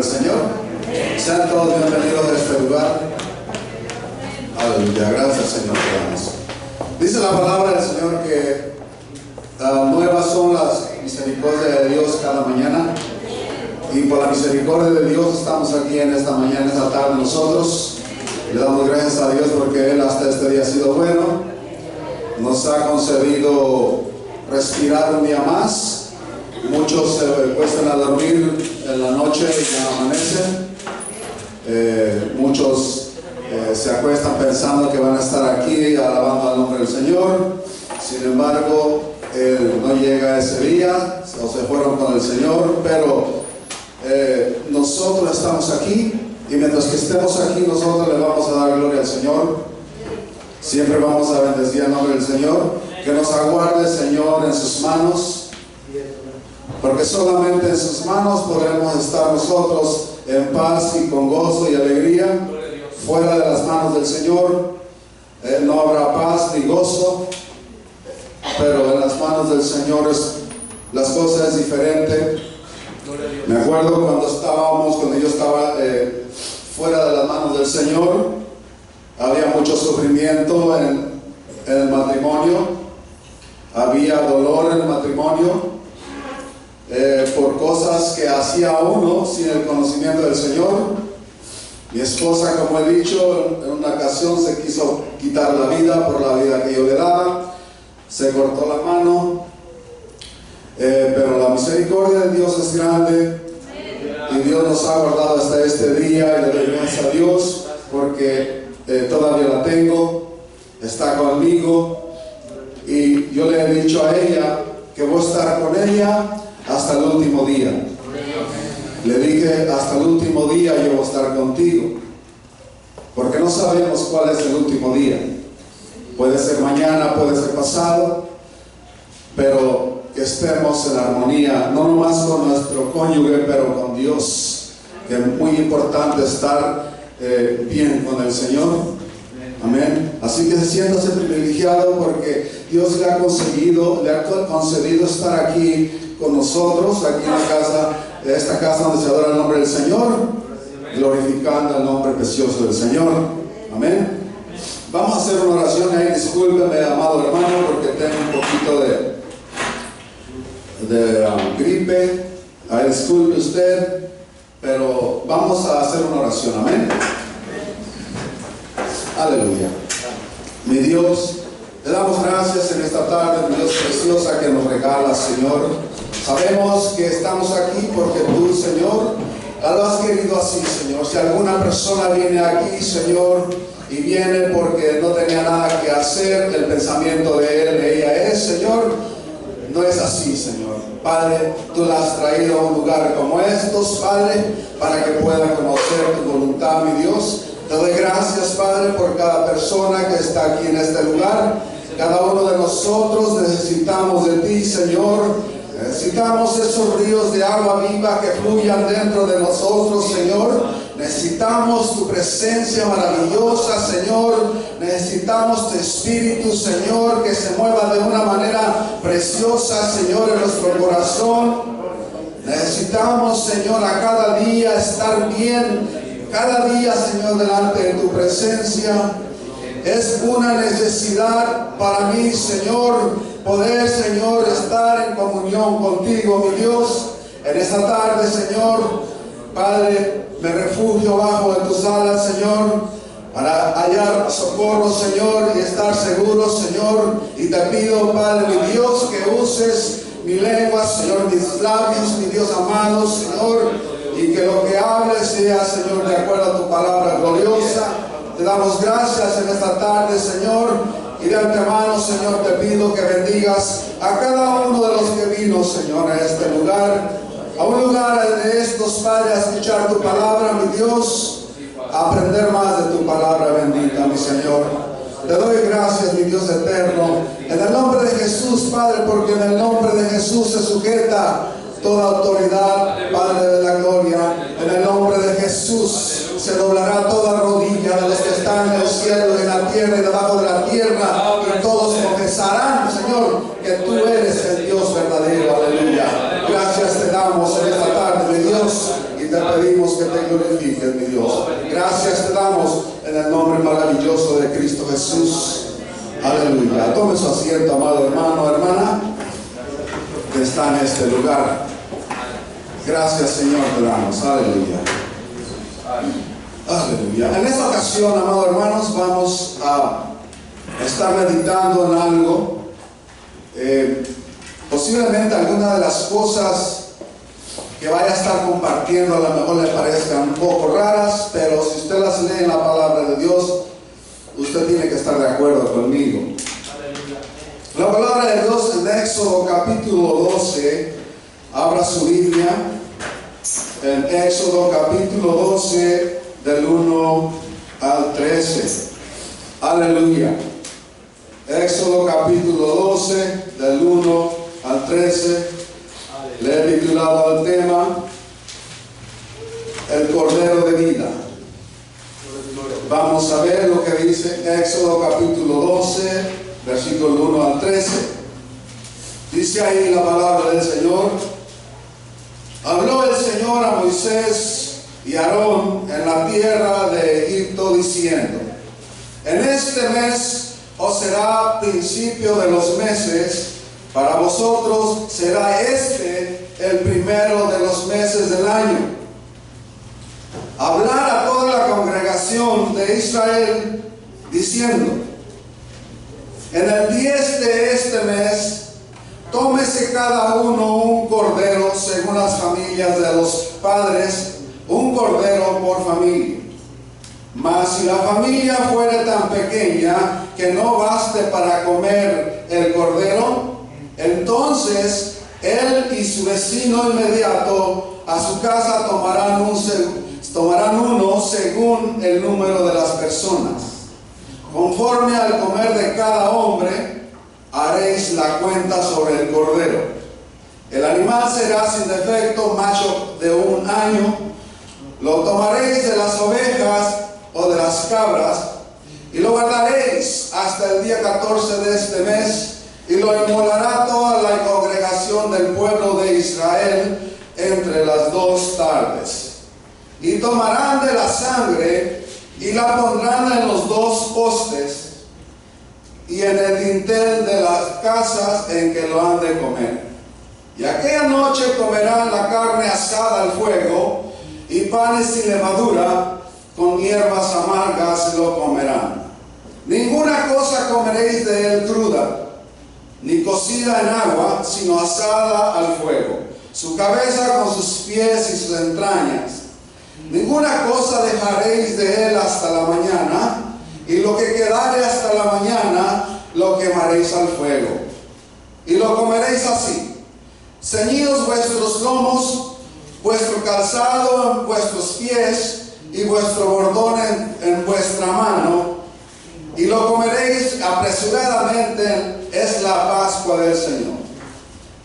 del Señor. Sean todos bienvenidos a este lugar. Aleluya, gracias Señor. Dice la palabra del Señor que nuevas son las misericordias de Dios cada mañana. Y por la misericordia de Dios estamos aquí en esta mañana, esta tarde nosotros. Le damos gracias a Dios porque Él hasta este día ha sido bueno. Nos ha concedido respirar un día más. Muchos se cuestan a dormir en la noche y ya amanecen. Muchos se acuestan pensando que van a estar aquí alabando al nombre del Señor. Sin embargo, no llega ese día o se fueron con el Señor. Pero nosotros estamos aquí y mientras que estemos aquí nosotros le vamos a dar gloria al Señor. Siempre vamos a bendecir el nombre del Señor. Que nos aguarde el Señor en sus manos. Porque solamente en sus manos podremos estar nosotros en paz y con gozo y alegría. Fuera de las manos del Señor no habrá paz ni gozo. Pero en las manos del Señor las cosas es diferente. Me acuerdo cuando yo estaba fuera de las manos del Señor, había mucho sufrimiento en el matrimonio. Había dolor en el matrimonio. Por cosas que hacía uno sin el conocimiento del Señor. Mi esposa, como he dicho, en una ocasión se quiso quitar la vida por la vida que yo le daba. Se cortó la mano. Pero la misericordia de Dios es grande. Y Dios nos ha guardado hasta este día. Y le doy gracias a Dios porque todavía la tengo. Está conmigo. Y yo le he dicho a ella que voy a estar con ella hasta el último día. Le dije, hasta el último día yo voy a estar contigo. Porque no sabemos cuál es el último día. Puede ser mañana, puede ser pasado. Pero que estemos en armonía, no nomás con nuestro cónyuge, pero con Dios. Que es muy importante estar bien con el Señor. Amén. Así que siéntase privilegiado porque Dios le ha concedido estar aquí con nosotros, aquí en la casa, esta casa donde se adora el nombre del Señor, glorificando el nombre precioso del Señor. Amén. Vamos a hacer una oración ahí. Discúlpeme, amado hermano, porque tengo un poquito de gripe. Ahí disculpe usted, pero vamos a hacer una oración. Amén. Aleluya. Mi Dios, te damos gracias en esta tarde, mi Dios preciosa, que nos regalas, Señor. Sabemos que estamos aquí porque tú, Señor, lo has querido así, Señor. Si alguna persona viene aquí, Señor, y viene porque no tenía nada que hacer, el pensamiento de él, de ella es, Señor, no es así, Señor. Padre, tú la has traído a un lugar como estos, Padre, para que pueda conocer tu voluntad, mi Dios. Te doy gracias, Padre, por cada persona que está aquí en este lugar. Cada uno de nosotros necesitamos de ti, Señor. Necesitamos esos ríos de agua viva que fluyan dentro de nosotros, Señor. Necesitamos tu presencia maravillosa, Señor. Necesitamos tu Espíritu, Señor, que se mueva de una manera preciosa, Señor, en nuestro corazón. Necesitamos, Señor, a cada día estar bien. Cada día, Señor, delante de tu presencia. Es una necesidad para mí, Señor, poder, Señor, estar en comunión contigo, mi Dios. En esta tarde, Señor, Padre, me refugio bajo de tus alas, Señor, para hallar socorro, Señor, y estar seguro, Señor. Y te pido, Padre, mi Dios, que uses mi lengua, Señor, mis labios, mi Dios amado, Señor. Y que lo que hable sea, Señor, de acuerdo a tu palabra gloriosa. Te damos gracias en esta tarde, Señor. Y de antemano, Señor, te pido que bendigas a cada uno de los que vino, Señor, a este lugar. A un lugar de estos, Padre, a escuchar tu palabra, mi Dios. A aprender más de tu palabra bendita, mi Señor. Te doy gracias, mi Dios eterno. En el nombre de Jesús, Padre, porque en el nombre de Jesús se sujeta toda autoridad, Padre de la gloria. En el nombre de Jesús se doblará toda rodilla de los que están en el cielo, en la tierra y debajo de la tierra, y todos confesarán, Señor, que tú eres el Dios verdadero. Aleluya. Gracias te damos en esta tarde, mi Dios, y te pedimos glorifiques, mi Dios. Gracias te damos en el nombre maravilloso de Cristo Jesús. Aleluya. Tome su asiento, amado hermano, hermana, que está en este lugar. Gracias, Señor, te damos. Aleluya. Aleluya. En esta ocasión, amados hermanos, vamos a estar meditando en algo. Posiblemente alguna de las cosas que vaya a estar compartiendo a lo mejor le parezcan un poco raras, pero si usted las lee en la palabra de Dios, usted tiene que estar de acuerdo conmigo. La palabra de Dios en Éxodo capítulo 12, abra su Biblia, en Éxodo capítulo 12, del 1 al 13. Aleluya. Éxodo capítulo 12, del 1 al 13. Le he titulado al tema El Cordero de Vida. Vamos a ver lo que dice Éxodo capítulo 12, versículo 1 al 13. Dice ahí la palabra del Señor: habló el Señor a Moisés y a Aarón en la tierra de Egipto diciendo: en este mes os será principio de los meses, para vosotros será este el primero de los meses del año. Hablar a toda la congregación de Israel diciendo: en el 10 de este mes, tómese cada uno un cordero según las familias de los padres, un cordero por familia. Mas si la familia fuere tan pequeña que no baste para comer el cordero, entonces él y su vecino inmediato a su casa tomarán uno según el número de las personas. Conforme al comer de cada hombre, haréis la cuenta sobre el cordero. El animal será sin defecto, macho de 1 año. Lo tomaréis de las ovejas o de las cabras, y lo guardaréis hasta el día 14 de este mes, y lo inmolará toda la congregación del pueblo de Israel entre las 2 tardes. Y tomarán de la sangre y la pondrán en los 2 postes y en el dintel de las casas en que lo han de comer. Y aquella noche comerán la carne asada al fuego y panes sin levadura, con hierbas amargas lo comerán. Ninguna cosa comeréis de él cruda, ni cocida en agua, sino asada al fuego, su cabeza con sus pies y sus entrañas. Ninguna cosa dejaréis de él hasta la mañana, y lo que quedare hasta la mañana lo quemaréis al fuego. Y lo comeréis así: ceñidos vuestros lomos, vuestro calzado en vuestros pies, y vuestro bordón en vuestra mano, y lo comeréis apresuradamente, es la Pascua del Señor.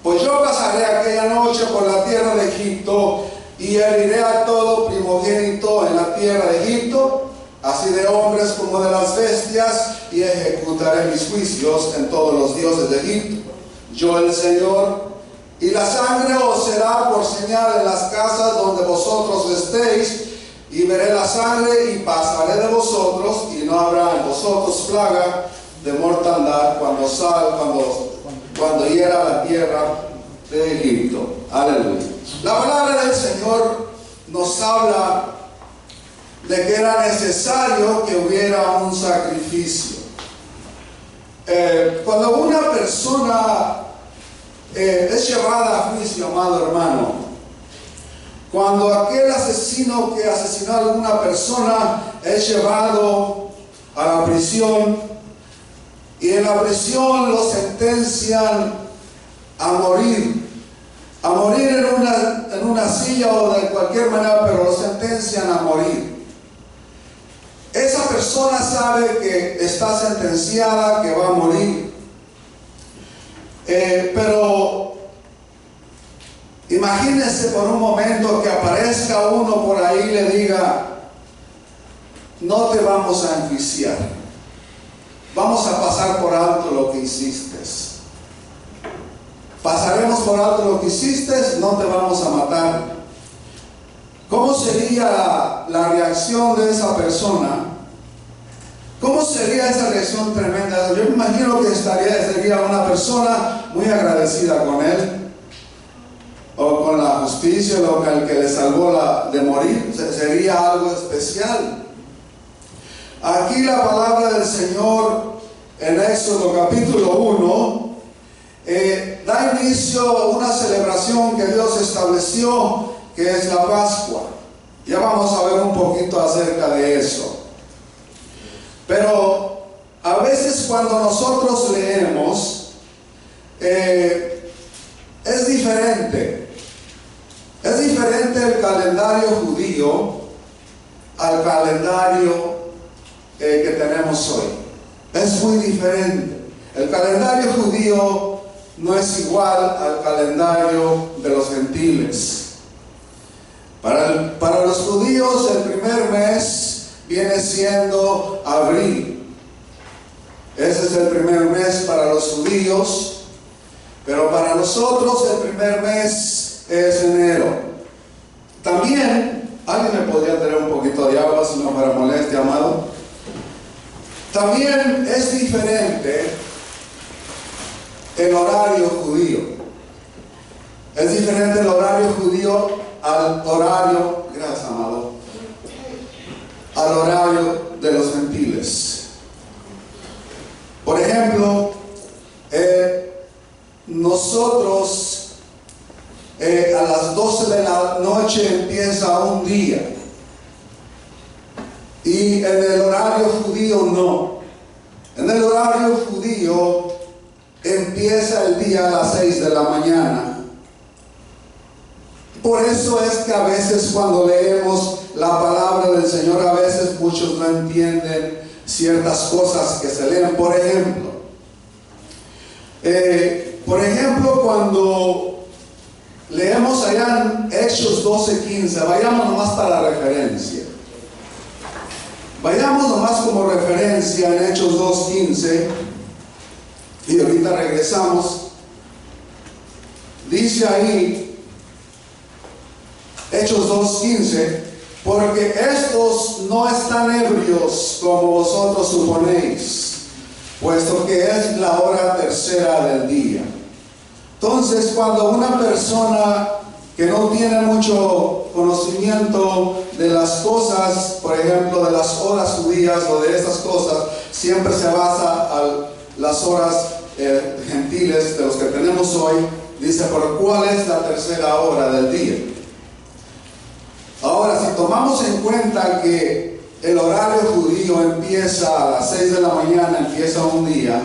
Pues yo pasaré aquella noche por la tierra de Egipto, y heriré a todo primogénito en la tierra de Egipto, así de hombres como de las bestias, y ejecutaré mis juicios en todos los dioses de Egipto. Yo el Señor, y la sangre os será por señal en las casas donde vosotros estéis, y veré la sangre y pasaré de vosotros, y no habrá en vosotros plaga de mortandad cuando hiera la tierra de Egipto. Aleluya. La palabra del Señor nos habla de que era necesario que hubiera un sacrificio. Cuando una persona es llevada a juicio, amado hermano, cuando aquel asesino que asesinó a alguna persona es llevado a la prisión, y en la prisión lo sentencian a morir en una silla o de cualquier manera, pero lo sentencian a morir. Esa persona sabe que está sentenciada, que va a morir, pero imagínense por un momento que aparezca uno por ahí y le diga: no te vamos a enjuiciar, vamos a pasar por alto lo que hiciste. Pasaremos por alto lo que hiciste, no te vamos a matar. ¿Cómo sería la reacción de esa persona, ¿cómo sería esa reacción tremenda? Yo me imagino que sería una persona muy agradecida con él, o con la justicia, o con el que le salvó de morir. Sería algo especial. Aquí la palabra del Señor en Éxodo capítulo 1 da inicio a una celebración que Dios estableció, que es la Pascua. Ya vamos a ver un poquito acerca de eso. Pero a veces cuando nosotros leemos, es diferente. Es diferente el calendario judío al calendario que tenemos hoy. Es muy diferente. El calendario judío no es igual al calendario de los gentiles. Para los judíos el primer mes viene siendo abril. Ese es el primer mes para los judíos. Pero para nosotros el primer mes es enero. También, ¿alguien me podría traer un poquito de agua si no fuera molestia, amado? También es diferente el horario judío. Es diferente el horario judío al horario, gracias, amado, al horario de los gentiles. Por ejemplo, nosotros a las 12 de la noche empieza un día, y en el horario judío no. En el horario judío empieza el día a las 6 de la mañana. Por eso es que a veces cuando leemos la palabra del Señor, a veces muchos no entienden ciertas cosas que se leen. Por ejemplo, cuando leemos allá en Hechos 12:15, vayamos nomás para la referencia. Vayamos nomás como referencia en Hechos 2:15, y ahorita regresamos. Dice ahí, Hechos 2:15, porque estos no están ebrios como vosotros suponéis, puesto que es la hora tercera del día. Entonces, cuando una persona que no tiene mucho conocimiento de las cosas, por ejemplo, de las horas judías o de estas cosas, siempre se basa a las horas gentiles de los que tenemos hoy. Dice, ¿por cuál es la tercera hora del día? Ahora, si tomamos en cuenta que el horario judío empieza a las 6 de la mañana, empieza un día,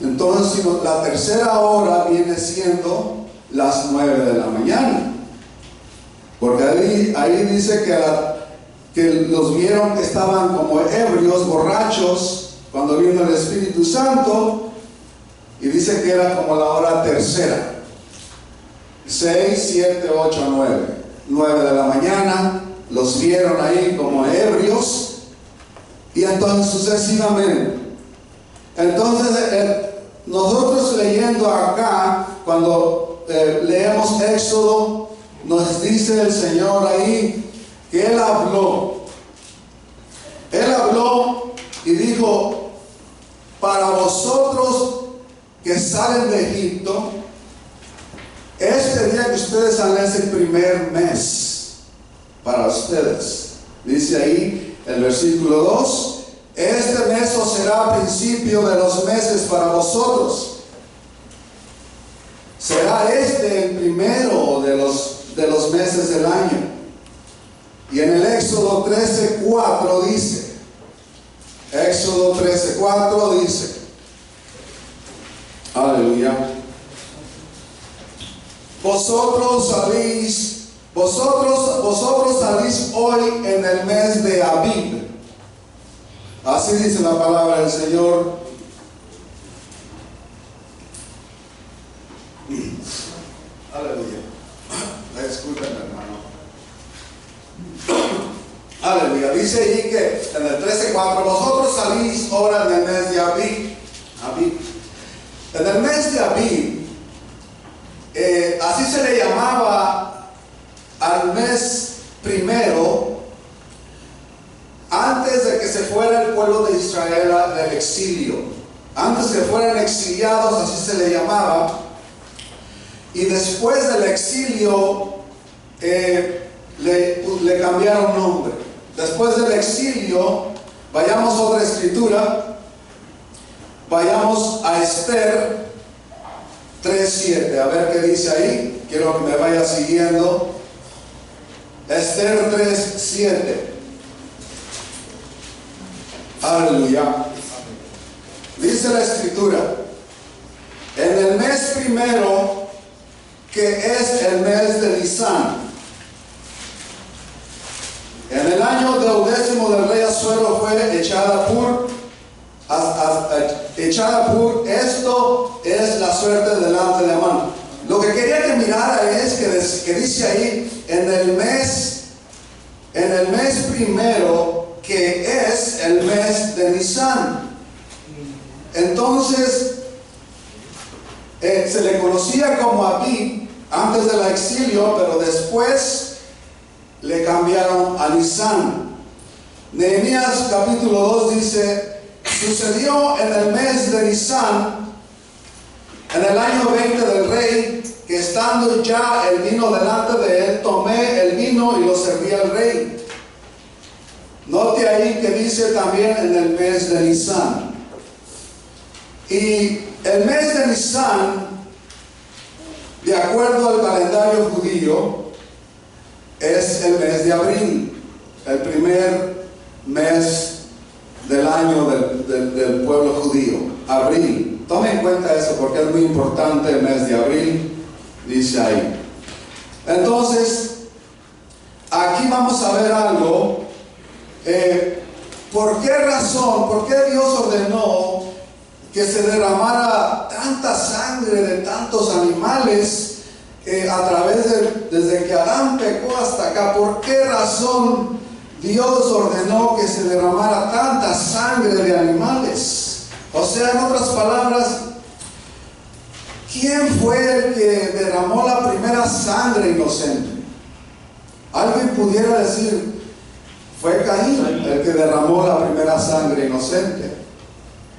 entonces la tercera hora viene siendo las 9 de la mañana. Porque ahí dice que los vieron que estaban como ebrios, borrachos, cuando vino el Espíritu Santo, y dice que era como la hora tercera. 6, 7, 8, 9. 9 de la mañana, los vieron ahí como ebrios, y entonces sucesivamente. Entonces, nosotros leyendo acá, cuando leemos Éxodo, nos dice el Señor ahí que Él habló y dijo, para vosotros que salen de Egipto, este día que ustedes salen es el primer mes para ustedes. Dice ahí el versículo 2, este mes os será principio de los meses para vosotros. Será este el primero de los meses del año. Y en el Éxodo 13:4 dice, Éxodo 13:4 dice, aleluya, vosotros salís hoy en el mes de Abib. Así dice la palabra del Señor. Aleluya. Disculpen, hermano. Aleluya. Dice ahí que en el 13:4, vosotros salís ahora en el mes de Abib. En el mes de Abib, así se le llamaba al mes primero pueblo de Israel del exilio. Antes que fueran exiliados, así se le llamaba. Y después del exilio, le cambiaron nombre. Después del exilio, vayamos a otra escritura. Vayamos a Esther 3:7. A ver qué dice ahí. Quiero que me vaya siguiendo. Esther 3:7. Aleluya. Dice la escritura: en el mes primero, que es el mes de Nisan, en el año 12 del rey Asuero, fue echada Pur. Esto es la suerte delante de Amán. Lo que quería que mirara es que dice ahí, en el mes primero, que es el mes de Nisan. Entonces, se le conocía como Abib antes del exilio, pero después le cambiaron a Nisan. Nehemías capítulo 2 dice: sucedió en el mes de Nisan, en el año 20 del rey, que estando ya el vino delante de él, tomé el vino y lo serví al rey. Note ahí que dice también en el mes de Nisan. Y el mes de Nisan, de acuerdo al calendario judío, es el mes de abril, el primer mes del año del pueblo judío. Abril. Tome en cuenta eso porque es muy importante el mes de abril, dice ahí. Entonces, aquí vamos a ver algo. ¿Por qué razón, por qué Dios ordenó que se derramara tanta sangre de tantos animales desde que Adán pecó hasta acá? ¿Por qué razón Dios ordenó que se derramara tanta sangre de animales? O sea, en otras palabras, ¿quién fue el que derramó la primera sangre inocente? Alguien pudiera decir: fue Caín el que derramó la primera sangre inocente.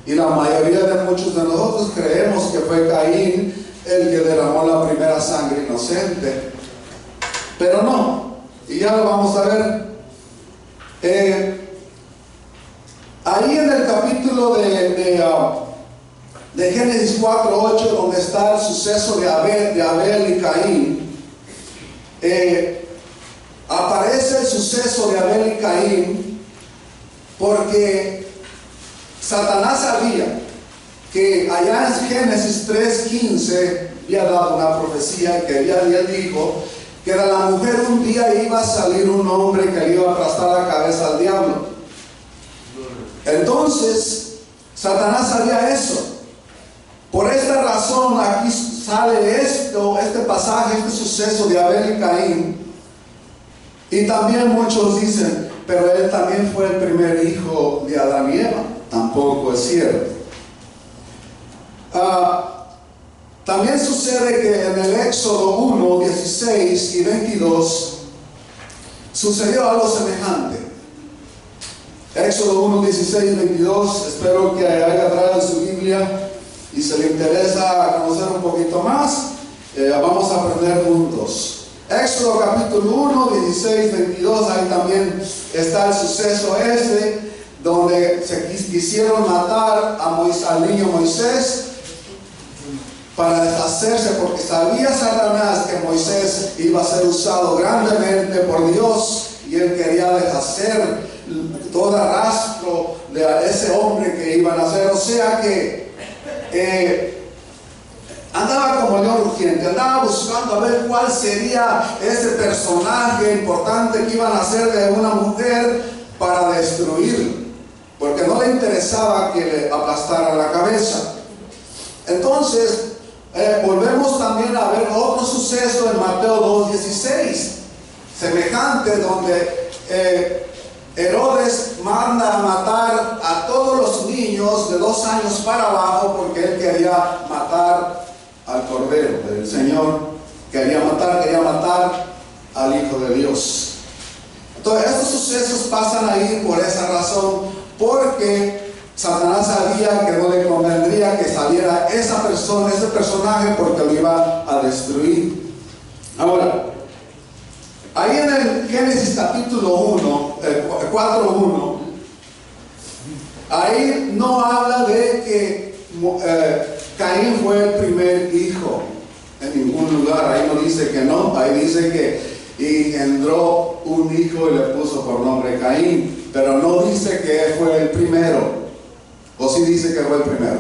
Y la mayoría de muchos de nosotros creemos que fue Caín el que derramó la primera sangre inocente. Pero no. Y ya lo vamos a ver. Ahí en el capítulo de Génesis 4:8, donde está el suceso de Abel y Caín, aparece el suceso de Abel y Caín porque Satanás sabía que allá en Génesis 3:15 había dado una profecía que él dijo que de la mujer un día iba a salir un hombre que le iba a aplastar la cabeza al diablo. Entonces, Satanás sabía eso. Por esta razón, aquí sale este pasaje, este suceso de Abel y Caín. Y también muchos dicen: pero él también fue el primer hijo de Adán y Eva. Tampoco es cierto. También sucede que en el Éxodo 1, 16 y 22 sucedió algo semejante. Éxodo 1, 16 y 22, espero que haya traído su Biblia y se le interesa conocer un poquito más, vamos a aprender juntos. Éxodo capítulo 1, 16, 22, ahí también está el suceso donde se quisieron matar al niño Moisés para deshacerse, porque sabía Satanás que Moisés iba a ser usado grandemente por Dios y él quería deshacer todo rastro de ese hombre que iban a hacer. O sea que andaba como león rugiente, andaba buscando a ver cuál sería ese personaje importante que iban a hacer de una mujer para destruirlo, porque no le interesaba que le aplastara la cabeza. Entonces volvemos también a ver otro suceso en Mateo 2:16, semejante, donde Herodes manda a matar a todos los niños de 2 años para abajo, porque él quería matar al Cordero del Señor, quería matar al Hijo de Dios. Entonces estos sucesos pasan ahí por esa razón, porque Satanás sabía que no le convendría que saliera esa persona, ese personaje, porque lo iba a destruir. Ahora, ahí en el Génesis capítulo 4:1, ahí no habla de que Caín fue el primer hijo en ningún lugar. Ahí no dice que no, ahí dice que engendró un hijo y le puso por nombre Caín, pero no dice que fue el primero. ¿O sí dice que fue el primero?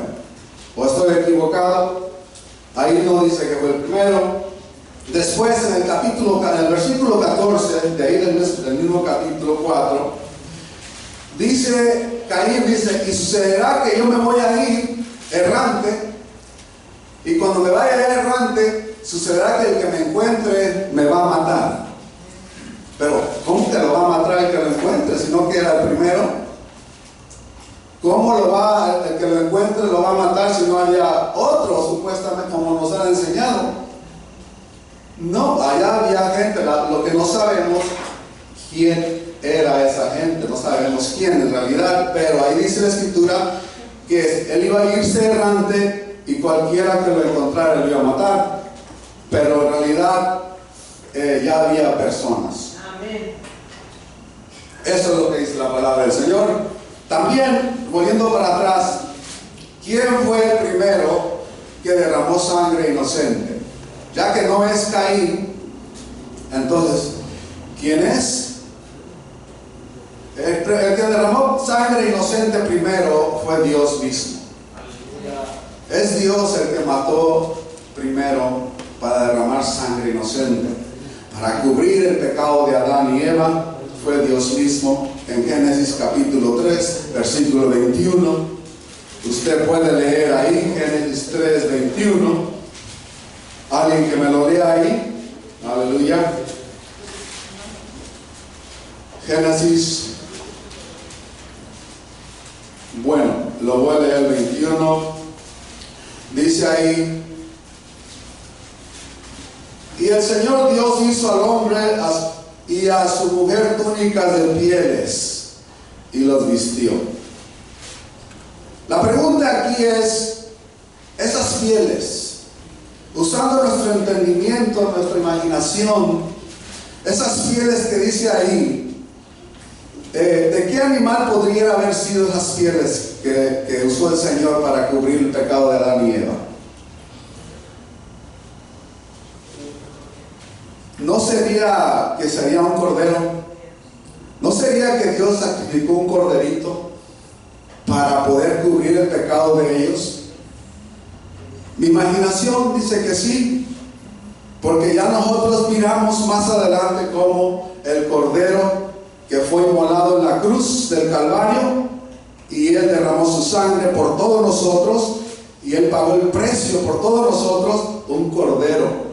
¿O estoy equivocado? Ahí no dice que fue el primero. Después en el versículo 14, de ahí del mismo capítulo 4, Caín dice: y sucederá que yo me voy a ir errante, y cuando me vaya errante, sucederá que el que me encuentre me va a matar. Pero ¿cómo que lo va a matar el que lo encuentre si no que era el primero? ¿Cómo el que lo encuentre lo va a matar si no haya otro, supuestamente, como nos han enseñado? No, allá había gente. Lo que no sabemos quién era esa gente, no sabemos quién en realidad, pero ahí dice la escritura que él iba a irse errante y cualquiera que lo encontrara lo iba a matar, pero en realidad ya había personas. Amén. Eso es lo que dice la palabra del Señor. También, volviendo para atrás, ¿quién fue el primero que derramó sangre inocente? Ya que no es Caín, entonces, ¿quién es? El que derramó sangre inocente primero fue Dios mismo. Es Dios el que mató primero para derramar sangre inocente, para cubrir el pecado de Adán y Eva. Fue Dios mismo. En Génesis capítulo 3, versículo 21. Usted puede leer ahí, Génesis 3, 21. Alguien que me lo lea ahí. Aleluya. Génesis. Bueno, lo voy a leer el 21. Dice ahí: y el Señor Dios hizo al hombre y a su mujer túnicas de pieles y los vistió. La pregunta aquí es: esas pieles, usando nuestro entendimiento, nuestra imaginación, esas pieles que dice ahí, ¿de qué animal podrían haber sido esas pieles que usó el Señor para cubrir el pecado de Adán y Eva? ¿No sería que sería un cordero? ¿No sería que Dios sacrificó un corderito para poder cubrir el pecado de ellos? Mi imaginación dice que sí, porque ya nosotros miramos más adelante cómo el cordero que fue inmolado en la cruz del Calvario, y Él derramó su sangre por todos nosotros, y Él pagó el precio por todos nosotros, un cordero.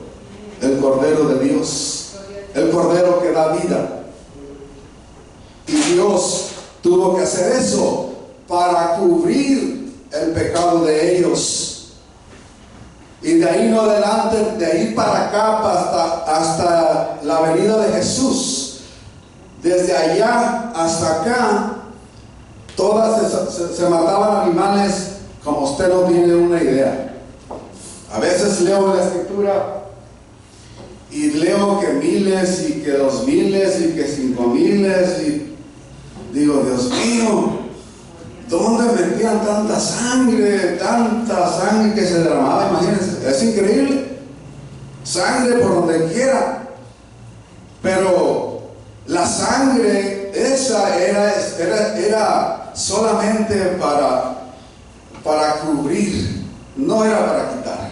El Cordero de Dios, el Cordero que da vida. Y Dios tuvo que hacer eso para cubrir el pecado de ellos. Y de ahí en adelante, de ahí para acá, hasta la venida de Jesús, desde allá hasta acá, todas se mataban animales como usted no tiene una idea. A veces leo la escritura y leo que miles y que 2000 y que 5000, y digo: Dios mío, ¿dónde metían tanta sangre que se derramaba? Imagínense, es increíble, sangre por donde quiera. Pero la sangre esa era solamente para cubrir, no era para quitar.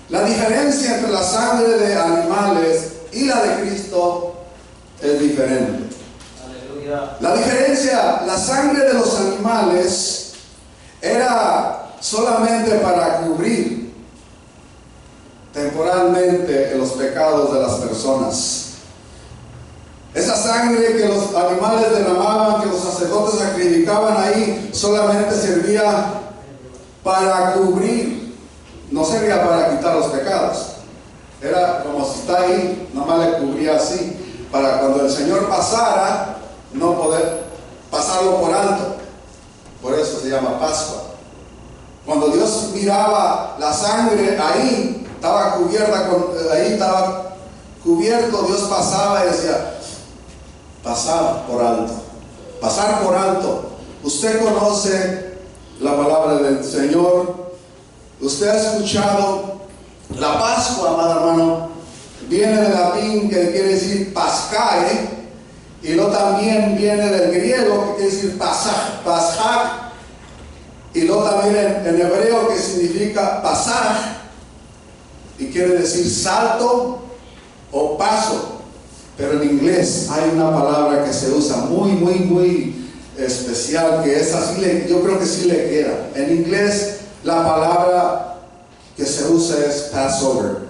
La diferencia entre la sangre de animales y la de Cristo es diferente. Aleluya. La sangre de los animales era solamente para cubrir temporalmente los pecados de las personas. Esa sangre que los animales derramaban, que los sacerdotes sacrificaban ahí, solamente servía para cubrir. No servía para quitar los pecados. Era como si está ahí, nomás le cubría así, para cuando el Señor pasara, no poder pasarlo por alto. Por eso se llama Pascua. Cuando Dios miraba la sangre, ahí estaba cubierto, Dios pasaba y decía, pasar por alto. Pasar por alto. Usted conoce la palabra del Señor. Usted ha escuchado la Pascua, amado hermano. Viene del latín que quiere decir pascae, y luego también viene del griego que quiere decir pasaj, y luego también en hebreo que significa pasar, y quiere decir salto o paso. Pero en inglés hay una palabra que se usa muy especial, que es así, yo creo que sí le queda. En inglés la palabra que se usa es Passover.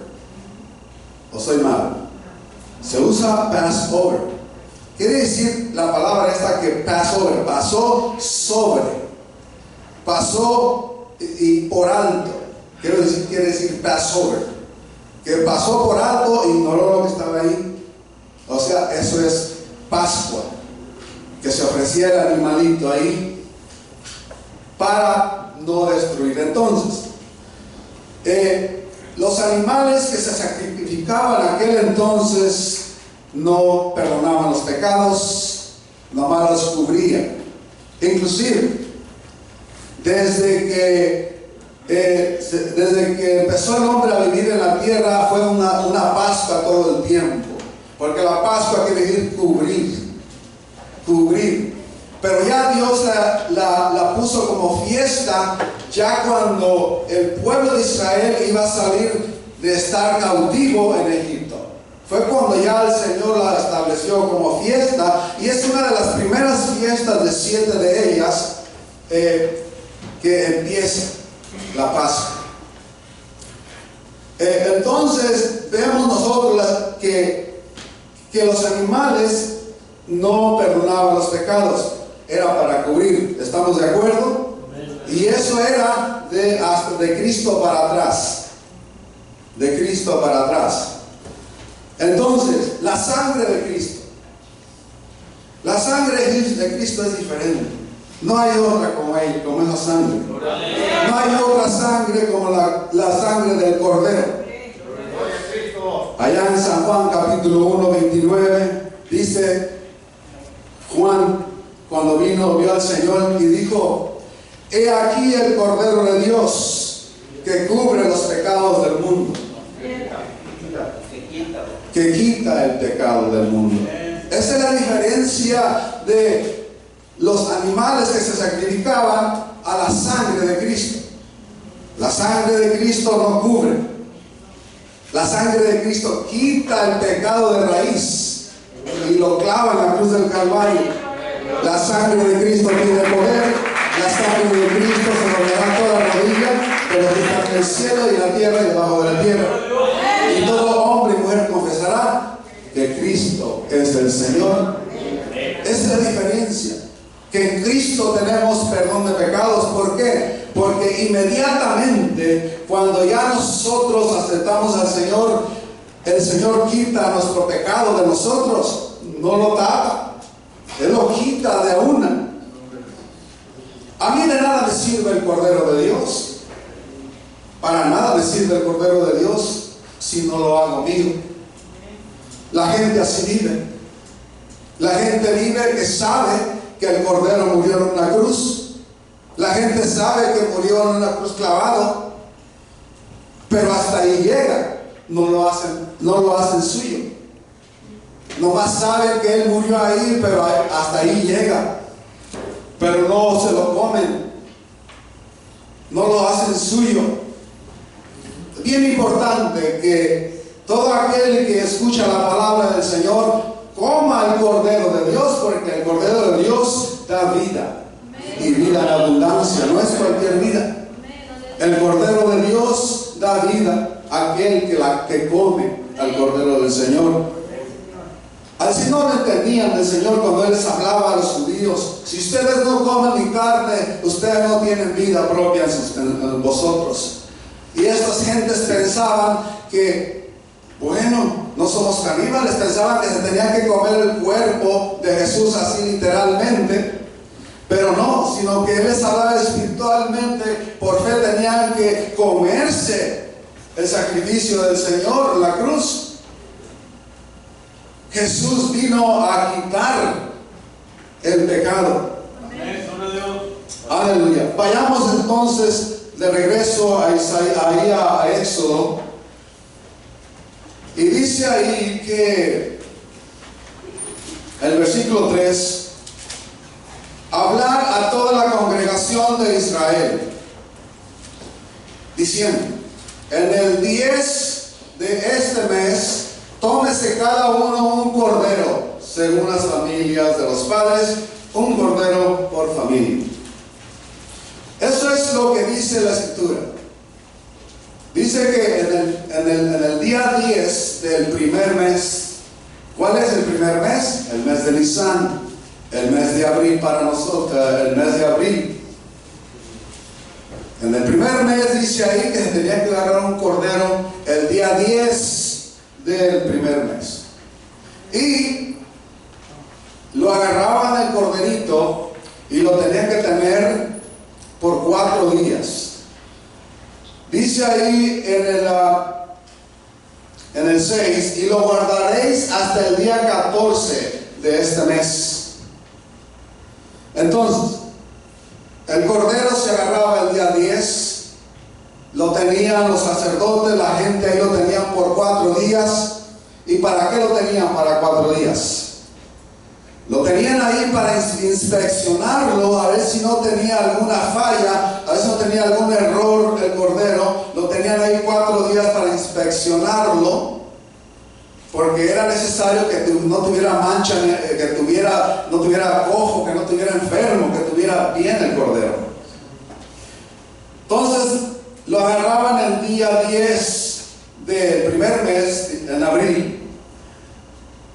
¿O soy malo? Se usa Passover. Quiere decir la palabra esta que Passover, pasó sobre, pasó y por alto. Quiere decir Passover, que pasó por alto, ignoró lo que estaba ahí. O sea, eso es Pascua, que se ofrecía el animalito ahí para no destruir. Entonces, los animales que se sacrificaban en aquel entonces no perdonaban los pecados, nomás los cubrían. Inclusive, desde que empezó el hombre a vivir en la tierra, fue una Pascua todo el tiempo. Porque la Pascua quiere decir cubrir. Pero ya Dios la puso como fiesta, ya cuando el pueblo de Israel iba a salir de estar cautivo en Egipto. Fue cuando ya el Señor la estableció como fiesta, y es una de las primeras fiestas de 7 de ellas que empieza la Pascua. Entonces vemos nosotros que los animales no perdonaban los pecados, era para cubrir. ¿Estamos de acuerdo? Y eso era de Cristo para atrás. De Cristo para atrás. Entonces, la sangre de Cristo. La sangre de Cristo es diferente. No hay otra como esa sangre. No hay otra sangre como la sangre del Cordero. Allá en San Juan capítulo 1, 29, dice Juan, cuando vio al Señor y dijo: he aquí el Cordero de Dios que cubre los pecados del mundo, que quita el pecado del mundo. Esa es la diferencia de los animales que se sacrificaban a la sangre de Cristo. La sangre de Cristo no cubre. La sangre de Cristo quita el pecado de raíz y lo clava en la cruz del Calvario. La sangre de Cristo tiene poder. La sangre de Cristo se doblará toda rodilla de los que están en el cielo y en la tierra y debajo de la tierra. Y todo hombre y mujer confesará que Cristo es el Señor. Esa es la diferencia. Que en Cristo tenemos perdón de pecados. ¿Por qué? Porque inmediatamente cuando ya nosotros aceptamos al Señor, el Señor quita nuestro pecado de nosotros. No lo tapa. Él lo quita de una. A mí de nada me sirve el Cordero de Dios. Para nada me sirve el Cordero de Dios si no lo hago mío. La gente así vive. La gente vive que sabe que el Cordero murió en una cruz. La gente sabe que murió en una cruz clavado, pero hasta ahí llega. No lo hacen suyo. Nomás saben que Él murió ahí, pero hasta ahí llega. Pero no se lo comen. No lo hacen suyo. Bien importante que todo aquel que escucha la palabra del Señor coma el Cordero de Dios, porque el Cordero de Dios da vida. Y vida en abundancia, no es cualquier vida. El Cordero de Dios da vida a aquel que come al Cordero del Señor. Así no lo entendían el Señor cuando Él les hablaba a los judíos: si ustedes no comen mi carne, ustedes no tienen vida propia en vosotros. Y estas gentes pensaban que, bueno, no somos caníbales. Pensaban que se tenían que comer el cuerpo de Jesús así literalmente. Pero no, sino que él les hablaba espiritualmente. Por fe tenían que comerse el sacrificio del Señor, la cruz. Jesús vino a quitar el pecado. Aleluya. Vayamos entonces de regreso a Éxodo. Y dice ahí que el versículo 3, hablar a toda la congregación de Israel, diciendo: en el 10 de este mes, tómese cada uno un cordero, según las familias de los padres, un cordero por familia. Eso es lo que dice la Escritura. Dice que en el día 10 del primer mes. ¿Cuál es el primer mes? El mes de Nisan, el mes de abril para nosotros, el mes de abril. En el primer mes dice ahí que se tenía que agarrar un cordero el día 10 del primer mes. Y lo agarraban el corderito y lo tenían que tener por 4 días. Dice ahí en el 6, y lo guardaréis hasta el día 14 de este mes. Entonces, el cordero se agarraba el día 10, lo tenían los sacerdotes, la gente ahí lo tenían por 4 días. ¿Y para qué lo tenían para 4 días? Lo tenían ahí para inspeccionarlo, a ver si no tenía alguna falla, a ver si no tenía algún error el cordero. Lo tenían ahí 4 días para inspeccionarlo, porque era necesario que no tuviera mancha, que no tuviera cojo, que no tuviera enfermo, que tuviera bien el cordero. Entonces lo agarraban el día 10 del primer mes, en abril,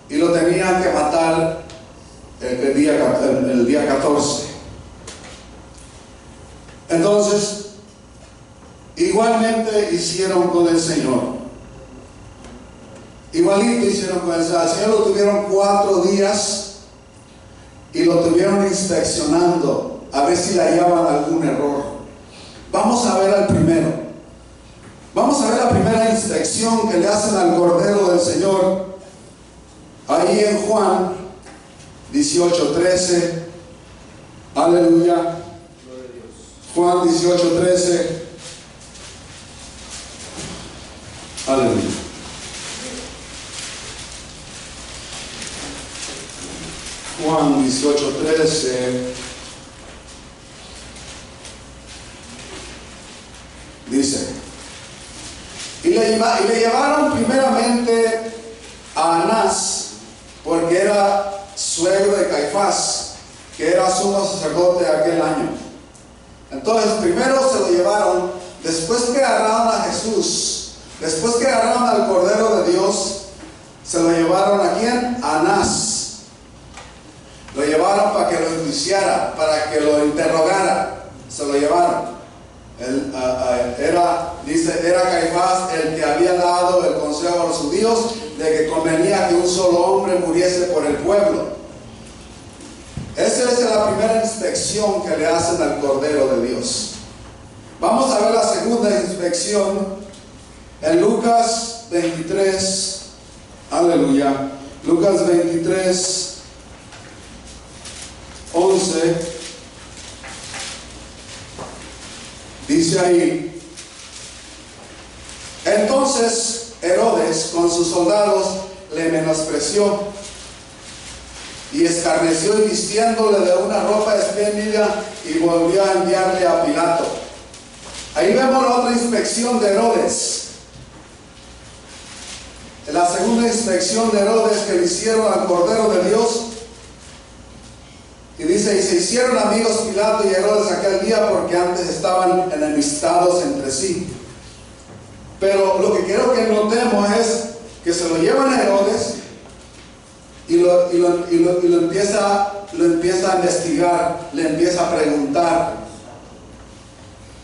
y lo tenían que matar el día 14. Entonces, igualmente hicieron con el Señor. Igualito hicieron con el Señor. Al Señor lo tuvieron 4 días y lo tuvieron inspeccionando a ver si le hallaban algún error. Vamos a ver al primero. Vamos a ver la primera inspección que le hacen al cordero del Señor. Ahí en Juan 18:13, aleluya. Juan 18:13, aleluya. Juan 18:13 dice: y le llevaron primeramente a Anás, porque era suegro de Caifás, que era sumo sacerdote aquel año. Entonces primero se lo llevaron, después que agarraron a Jesús, después que agarraron al Cordero de Dios, se lo llevaron ¿a quién? A Anás. Lo llevaron para que lo enjuiciara, para que lo interrogara. Se lo llevaron. Era Caifás el que había dado el consejo a los judíos de que convenía que un solo hombre muriese por el pueblo. Esa es la primera inspección que le hacen al Cordero de Dios. Vamos a ver la segunda inspección en Lucas 23. Aleluya. Lucas 23, 11. Dice ahí: entonces Herodes con sus soldados le menospreció y escarneció, y vistiéndole de una ropa espléndida, y volvió a enviarle a Pilato. Ahí vemos la otra inspección de Herodes. La segunda inspección de Herodes que le hicieron al Cordero de Dios. Y dice: y se hicieron amigos Pilato y Herodes aquel día, porque antes estaban enemistados entre sí. Pero lo que quiero que notemos es que se lo llevan a Herodes y lo empieza a investigar, le empieza a preguntar.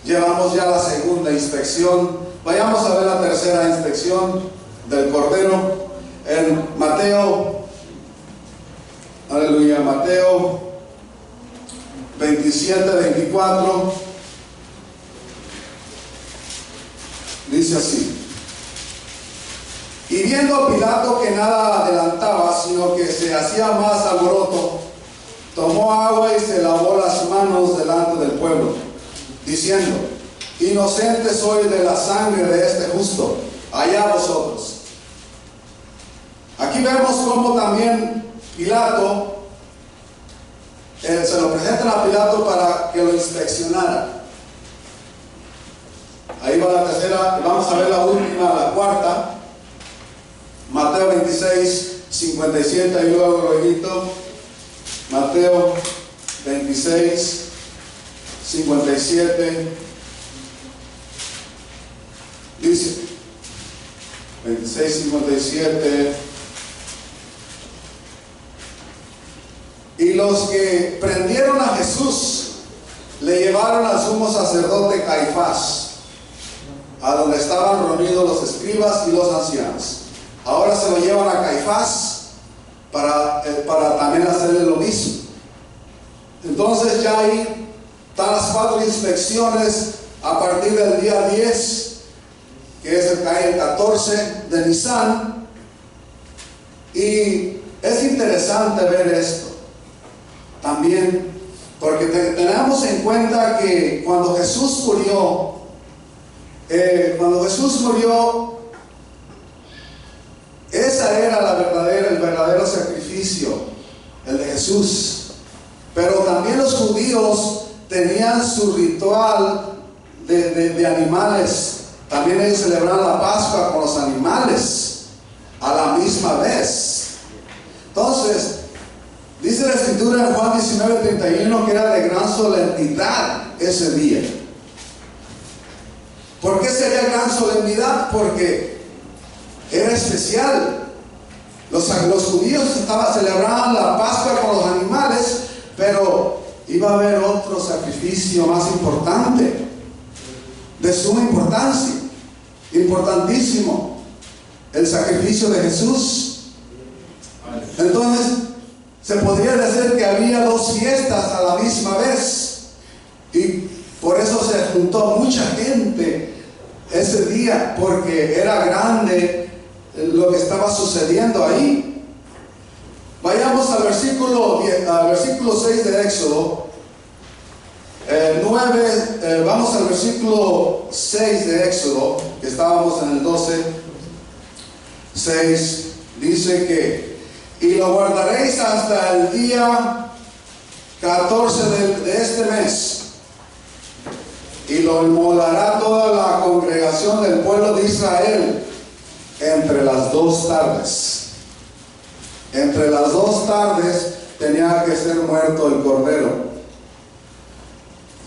Llevamos ya la segunda inspección. Vayamos a ver la tercera inspección del Cordero en Mateo. Aleluya. Mateo 27, 24, dice así: y viendo Pilato que nada adelantaba, sino que se hacía más alboroto, tomó agua y se lavó las manos delante del pueblo, diciendo: inocente soy de la sangre de este justo, allá vosotros. Aquí vemos cómo también Pilato, se lo presentan a Pilato para que lo inspeccionara. Ahí va la tercera, vamos a ver la última, la cuarta. Mateo 26, 57, y luego luego Mateo 26, 57, dice, 26, 57, y los que prendieron a Jesús le llevaron al sumo sacerdote Caifás, a donde estaban reunidos los escribas y los ancianos. Ahora se lo llevan a Caifás para también hacerle lo mismo. Entonces ya ahí están las 4 inspecciones a partir del día 10, que es el 14 de Nisan. Y es interesante ver esto también, porque tenemos en cuenta que cuando Jesús murió, esa era el verdadero sacrificio, el de Jesús. Pero también los judíos tenían su ritual de animales. También ellos celebraban la Pascua con los animales a la misma vez. Entonces, dice la Escritura en Juan 19:31 que era de gran solemnidad ese día. ¿Por qué sería gran solemnidad? Porque era especial. Los judíos celebraban la Pascua con los animales, pero iba a haber otro sacrificio más importante, de suma importancia, importantísimo: el sacrificio de Jesús. Entonces, se podría decir que había 2 fiestas a la misma vez, y por eso se juntó mucha gente ese día, porque era grande lo que estaba sucediendo ahí. Vayamos al versículo 6 de Éxodo 9, vamos al versículo 6 de Éxodo, que estábamos en el 12, 6, dice que: y lo guardaréis hasta el día 14 de este mes, y lo inmolará toda la congregación del pueblo de Israel entre las 2 tardes. Entre las 2 tardes tenía que ser muerto el cordero.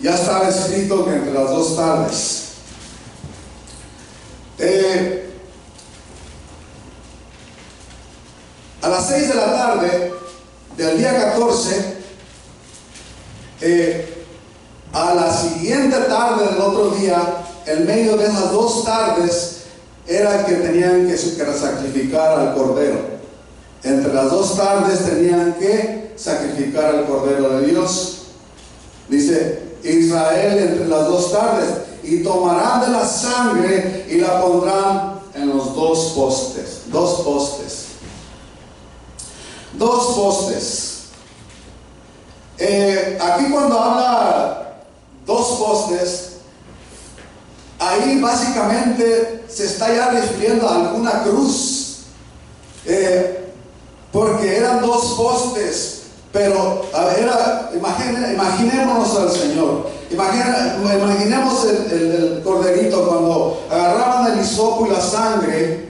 Ya estaba escrito que entre las 2 tardes. A las 6 de la tarde del día 14, a la siguiente tarde del otro día, en medio de esas 2 tardes, era que tenían que sacrificar al cordero. Entre las 2 tardes tenían que sacrificar al cordero de Dios. Dice: Israel entre las 2 tardes, y tomarán de la sangre y la pondrán en los 2 postes. 2 postes. 2 postes. Aquí cuando habla 2 postes, ahí básicamente se está ya refiriendo a alguna cruz, porque eran 2 postes. Pero imaginémonos al Señor, imaginemos el corderito. Cuando agarraban el hisopo y la sangre,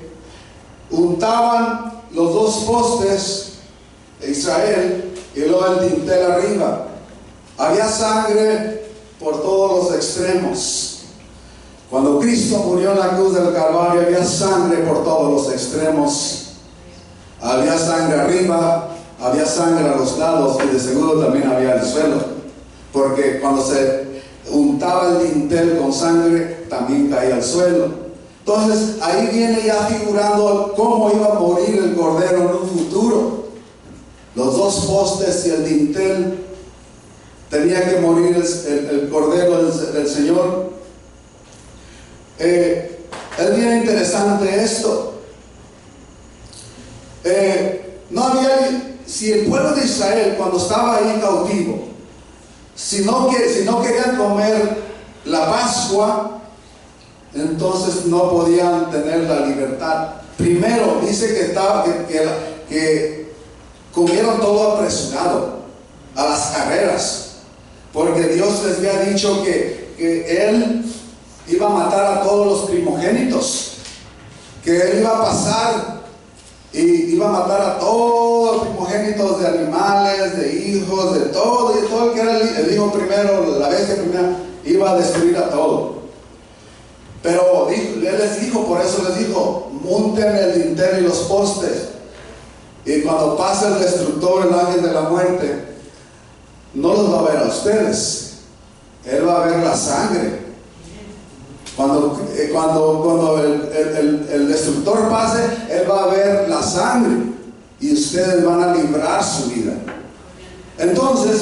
untaban los 2 postes de Israel y luego el dintel arriba. Había sangre por todos los extremos. Cuando Cristo murió en la cruz del Calvario, había sangre por todos los extremos. Había sangre arriba, había sangre a los lados, y de seguro también había en el suelo, porque cuando se untaba el dintel con sangre, también caía al suelo. Entonces ahí viene ya figurando cómo iba a morir el cordero en un futuro. Los 2 postes y el dintel tenía que morir el Cordero del Señor. Es bien interesante esto. No había, si el pueblo de Israel cuando estaba ahí cautivo, si no querían comer la Pascua, entonces no podían tener la libertad. Primero dice que comieron todo apresurado, a las carreras, porque Dios les había dicho que Él iba a matar a todos los primogénitos, que Él iba a pasar y iba a matar a todos los primogénitos de animales, de hijos, de todo, y todo el que era el hijo primero, la bestia primera, iba a destruir a todo. Pero Él les dijo, por eso les dijo, monten el dintel y los postes, y cuando pase el destructor, el ángel de la muerte, no los va a ver a ustedes, Él va a ver la sangre. Cuando el destructor pase, Él va a ver la sangre y ustedes van a librar su vida. Entonces,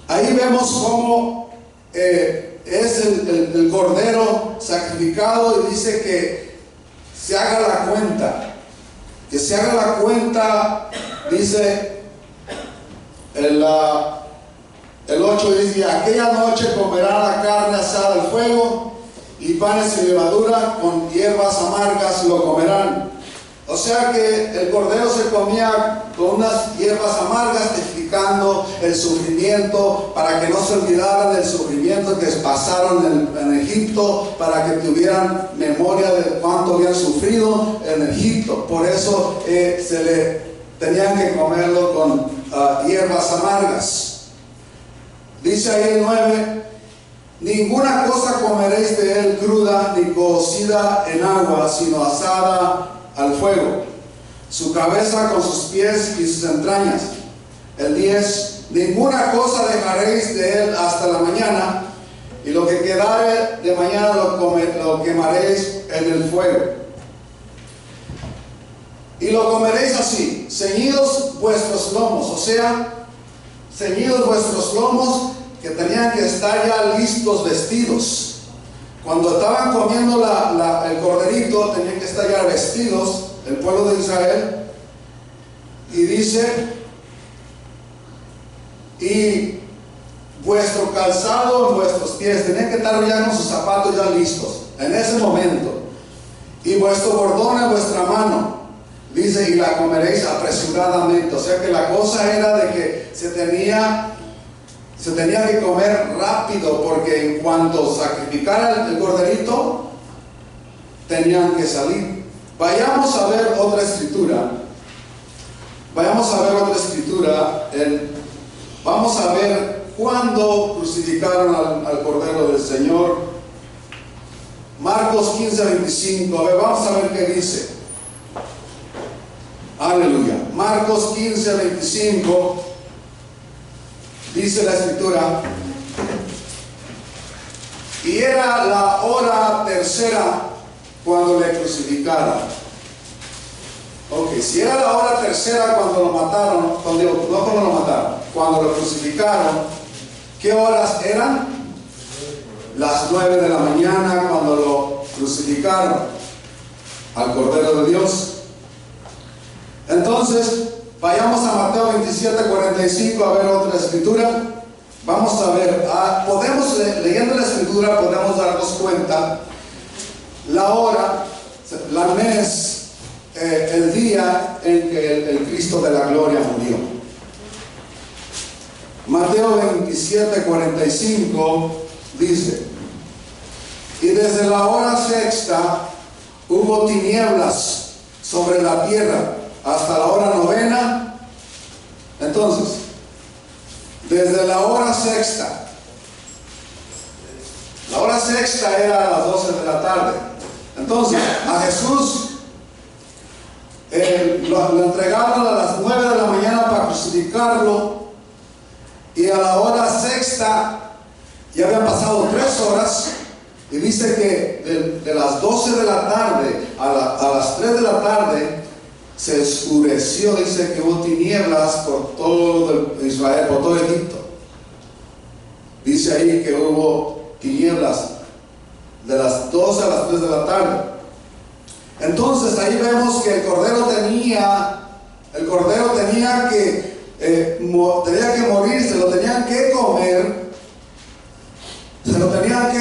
ahí vemos cómo es el cordero sacrificado, y dice que se haga la cuenta. Que se haga la cuenta, dice el 8, dice: aquella noche comerán la carne asada al fuego, y panes sin levadura, con hierbas amargas lo comerán. O sea que el cordero se comía con unas hierbas amargas, testificando el sufrimiento, para que no se olvidaran del sufrimiento que pasaron en Egipto, para que tuvieran memoria de cuánto habían sufrido en Egipto. Por eso tenían que comerlo con hierbas amargas. Dice ahí el 9: ninguna cosa comeréis de él cruda, ni cocida en agua, sino asada al fuego, su cabeza con sus pies y sus entrañas. El 10: ninguna cosa dejaréis de él hasta la mañana, y lo que quedare de mañana lo quemaréis en el fuego. Y lo comeréis así, ceñidos vuestros lomos, o sea, ceñidos vuestros lomos, que tenían que estar ya listos, vestidos. Cuando estaban comiendo el corderito, tenían que estar ya vestidos, el pueblo de Israel. Y dice: y vuestro calzado en vuestros pies, tenían que estar ya con sus zapatos ya listos en ese momento. Y vuestro bordón en vuestra mano, dice, y la comeréis apresuradamente. O sea que la cosa era de que se tenía que comer rápido, porque en cuanto sacrificara el corderito, tenían que salir. Vayamos a ver otra escritura. Vamos a ver cuándo crucificaron al Cordero del Señor. Marcos 15:25. A ver, vamos a ver qué dice. Aleluya. Marcos 15:25. Dice la escritura: y era la hora tercera cuando le crucificaron. Ok, si era la hora tercera cuando lo mataron, cuando lo crucificaron, ¿qué horas eran? Las 9 de la mañana cuando lo crucificaron al Cordero de Dios. Entonces, vayamos a Mateo 27:45 a ver otra escritura. Vamos a ver, leyendo la escritura podemos darnos cuenta la hora, la mes, el día en que el Cristo de la gloria murió. Mateo 27:45 dice: y desde la hora sexta hubo tinieblas sobre la tierra hasta la hora novena. Entonces, desde la hora sexta era a las 12 de la tarde. Entonces, a Jesús lo entregaron a las 9 de la mañana para crucificarlo, y a la hora sexta ya habían pasado 3 horas, y dice que de las 12 de la tarde a las 3 de la tarde se oscureció, dice que hubo tinieblas por todo Israel, por todo Egipto. Dice ahí que hubo tinieblas de las 12 a las 3 de la tarde. Entonces ahí vemos que el cordero tenía que morir, se lo tenían que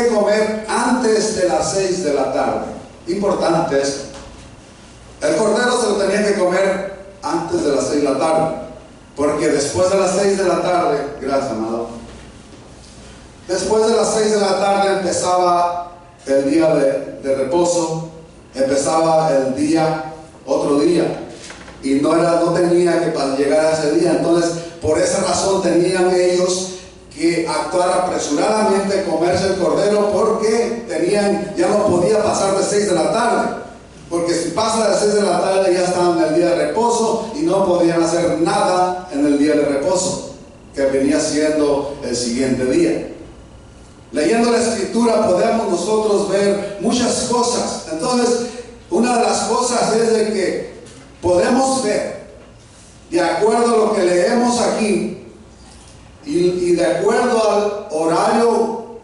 comer antes de las 6 de la tarde. Importante esto. El cordero se lo tenían que comer antes de las 6 de la tarde, porque después de las 6 de la tarde, gracias amado, después de las 6 de la tarde empezaba el día de reposo, empezaba el día, otro día, y no tenía que llegar a ese día. Entonces, por esa razón tenían ellos que actuar apresuradamente, comerse el cordero, porque ya no podía pasar de 6 de la tarde, porque si pasa de 6 de la tarde ya estaban en el día de reposo y no podían hacer nada en el día de reposo, que venía siendo el siguiente día. Leyendo la escritura podemos nosotros ver muchas cosas. Entonces, una de las cosas es de que podemos ver, de acuerdo a lo que leemos aquí y de acuerdo al horario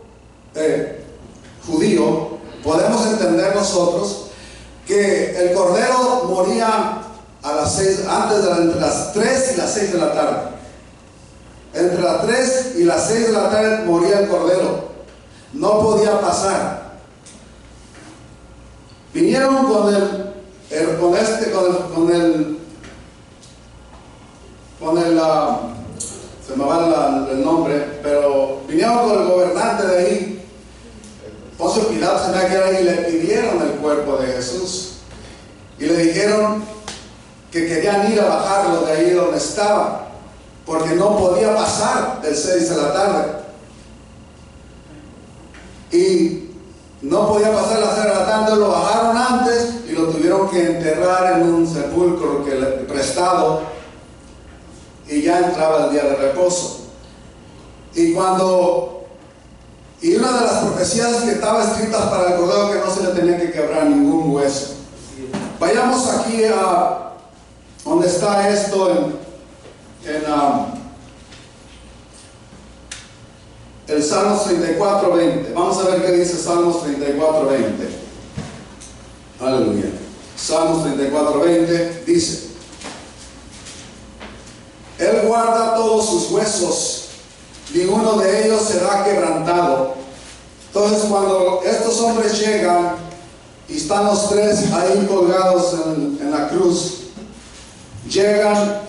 judío, podemos entender nosotros que el cordero moría a las 6, entre las 3 y las 6 de la tarde. Entre las 3 y las 6 de la tarde moría el cordero. No podía pasar. Vinieron se me va el nombre, pero vinieron con el gobernante de ahí, Poncio Pilato, se me va a quedar ahí, y le pidieron el cuerpo de Jesús y le dijeron que querían ir a bajarlo de ahí donde estaba, porque no podía pasar del 6 de la tarde. Y no podía pasar las 6 de la tarde, lo bajaron antes y lo tuvieron que enterrar en un sepulcro prestado, y ya entraba el día de reposo. Y una de las profecías que estaba escritas para el cordero, que no se le tenía que quebrar ningún hueso. Vayamos aquí a donde está esto el Salmos 34:20. Vamos a ver qué dice Salmos 34:20. Aleluya. Salmos 34:20 dice: Él guarda todos sus huesos, ninguno de ellos será quebrantado. Entonces, cuando estos hombres llegan y están los tres ahí colgados en la cruz, llegan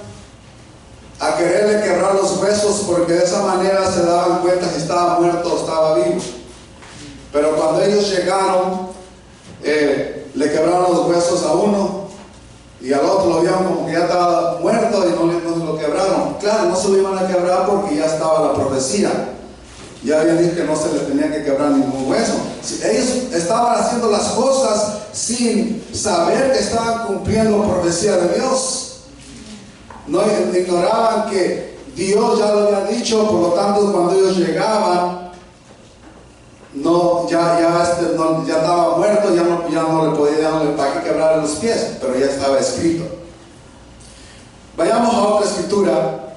a quererle quebrar los huesos, porque de esa manera se daban cuenta si estaba muerto o estaba vivo. Pero cuando ellos llegaron, le quebraron los huesos a uno, y al otro lo vieron como que ya estaba muerto y no lo quebraron. Claro, no se lo iban a quebrar porque ya estaba la profecía. Ya habían dicho que no se les tenía que quebrar ningún hueso. Ellos estaban haciendo las cosas sin saber que estaban cumpliendo profecía de Dios. No ignoraban que Dios ya lo había dicho, por lo tanto cuando ellos llegaban, ya estaba muerto, ya no le podía para qué quebrar los pies, pero ya estaba escrito. Vayamos a otra escritura.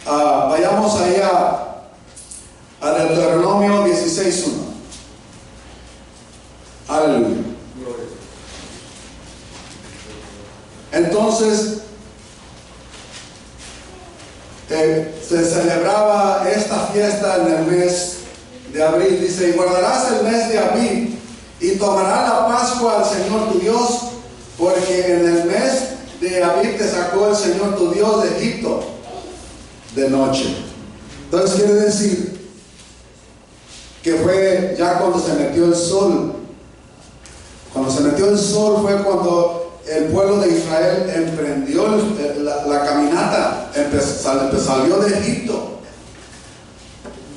Vayamos ahí a Deuteronomio 16:1. Aleluya. Entonces se celebraba esta fiesta en el mes de abril. Dice: y guardarás el mes de abril y tomarás la Pascua al Señor tu Dios, porque en el mes de abril te sacó el Señor tu Dios de Egipto de noche. Entonces quiere decir que fue ya cuando se metió el sol. Cuando se metió el sol fue cuando el pueblo de Israel emprendió la caminata, salió de Egipto.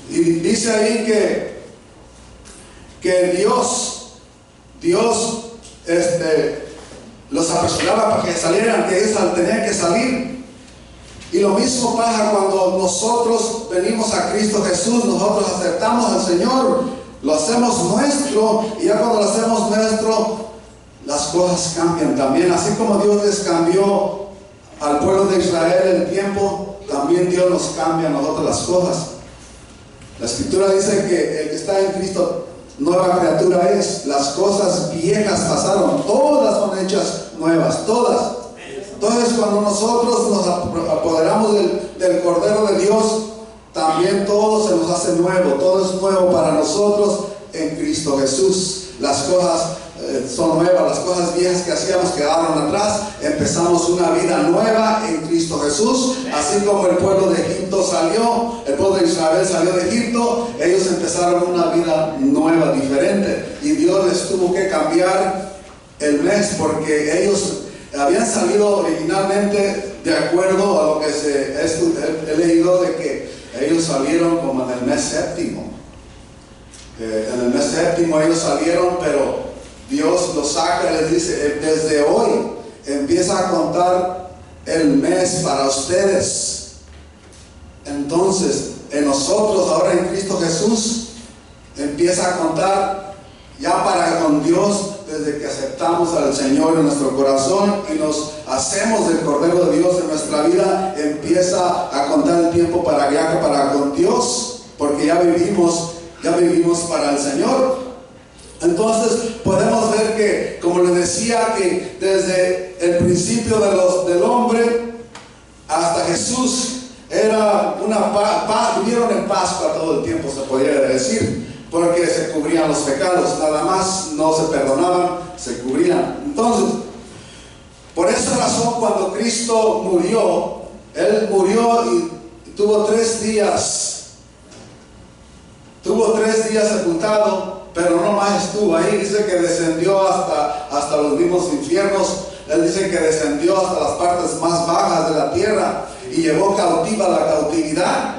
Y dice ahí que Dios los apresuraba para que salieran, que ellos tenían que salir. Y lo mismo pasa cuando nosotros venimos a Cristo Jesús. Nosotros aceptamos al Señor, lo hacemos nuestro, y ya cuando lo hacemos nuestro, las cosas cambian también. Así como Dios les cambió al pueblo de Israel el tiempo, también Dios nos cambia a nosotros las cosas. La Escritura dice que el que está en Cristo, nueva criatura es. Las cosas viejas pasaron, todas son hechas nuevas, todas. Entonces, cuando nosotros nos apoderamos del Cordero de Dios, también todo se nos hace nuevo, todo es nuevo para nosotros en Cristo Jesús. Las cosas son nuevas, las cosas viejas que hacíamos quedaron atrás. Empezamos una vida nueva en Cristo Jesús. Así como el pueblo de Egipto salió, el pueblo de Israel salió de Egipto, ellos empezaron una vida nueva, diferente. Y Dios les tuvo que cambiar el mes, porque ellos habían salido originalmente de acuerdo a lo que he leído, de que ellos salieron como en el mes séptimo. En el mes séptimo ellos salieron, pero Dios los saca y les dice: desde hoy empieza a contar el mes para ustedes. Entonces, en nosotros, ahora en Cristo Jesús, empieza a contar ya para con Dios, desde que aceptamos al Señor en nuestro corazón y nos hacemos del Cordero de Dios en nuestra vida. Empieza a contar el tiempo para con Dios, porque ya vivimos para el Señor. Entonces podemos ver que, como les decía, que desde el principio del hombre hasta Jesús era una paz, vivieron en Pascua todo el tiempo, se podría decir, porque se cubrían los pecados, nada más, no se perdonaban, se cubrían. Entonces, por esa razón, cuando Cristo murió, Él murió y tuvo 3 días sepultado, pero no más estuvo ahí. Dice que descendió hasta los mismos infiernos. Él dice que descendió hasta las partes más bajas de la tierra y llevó cautiva la cautividad.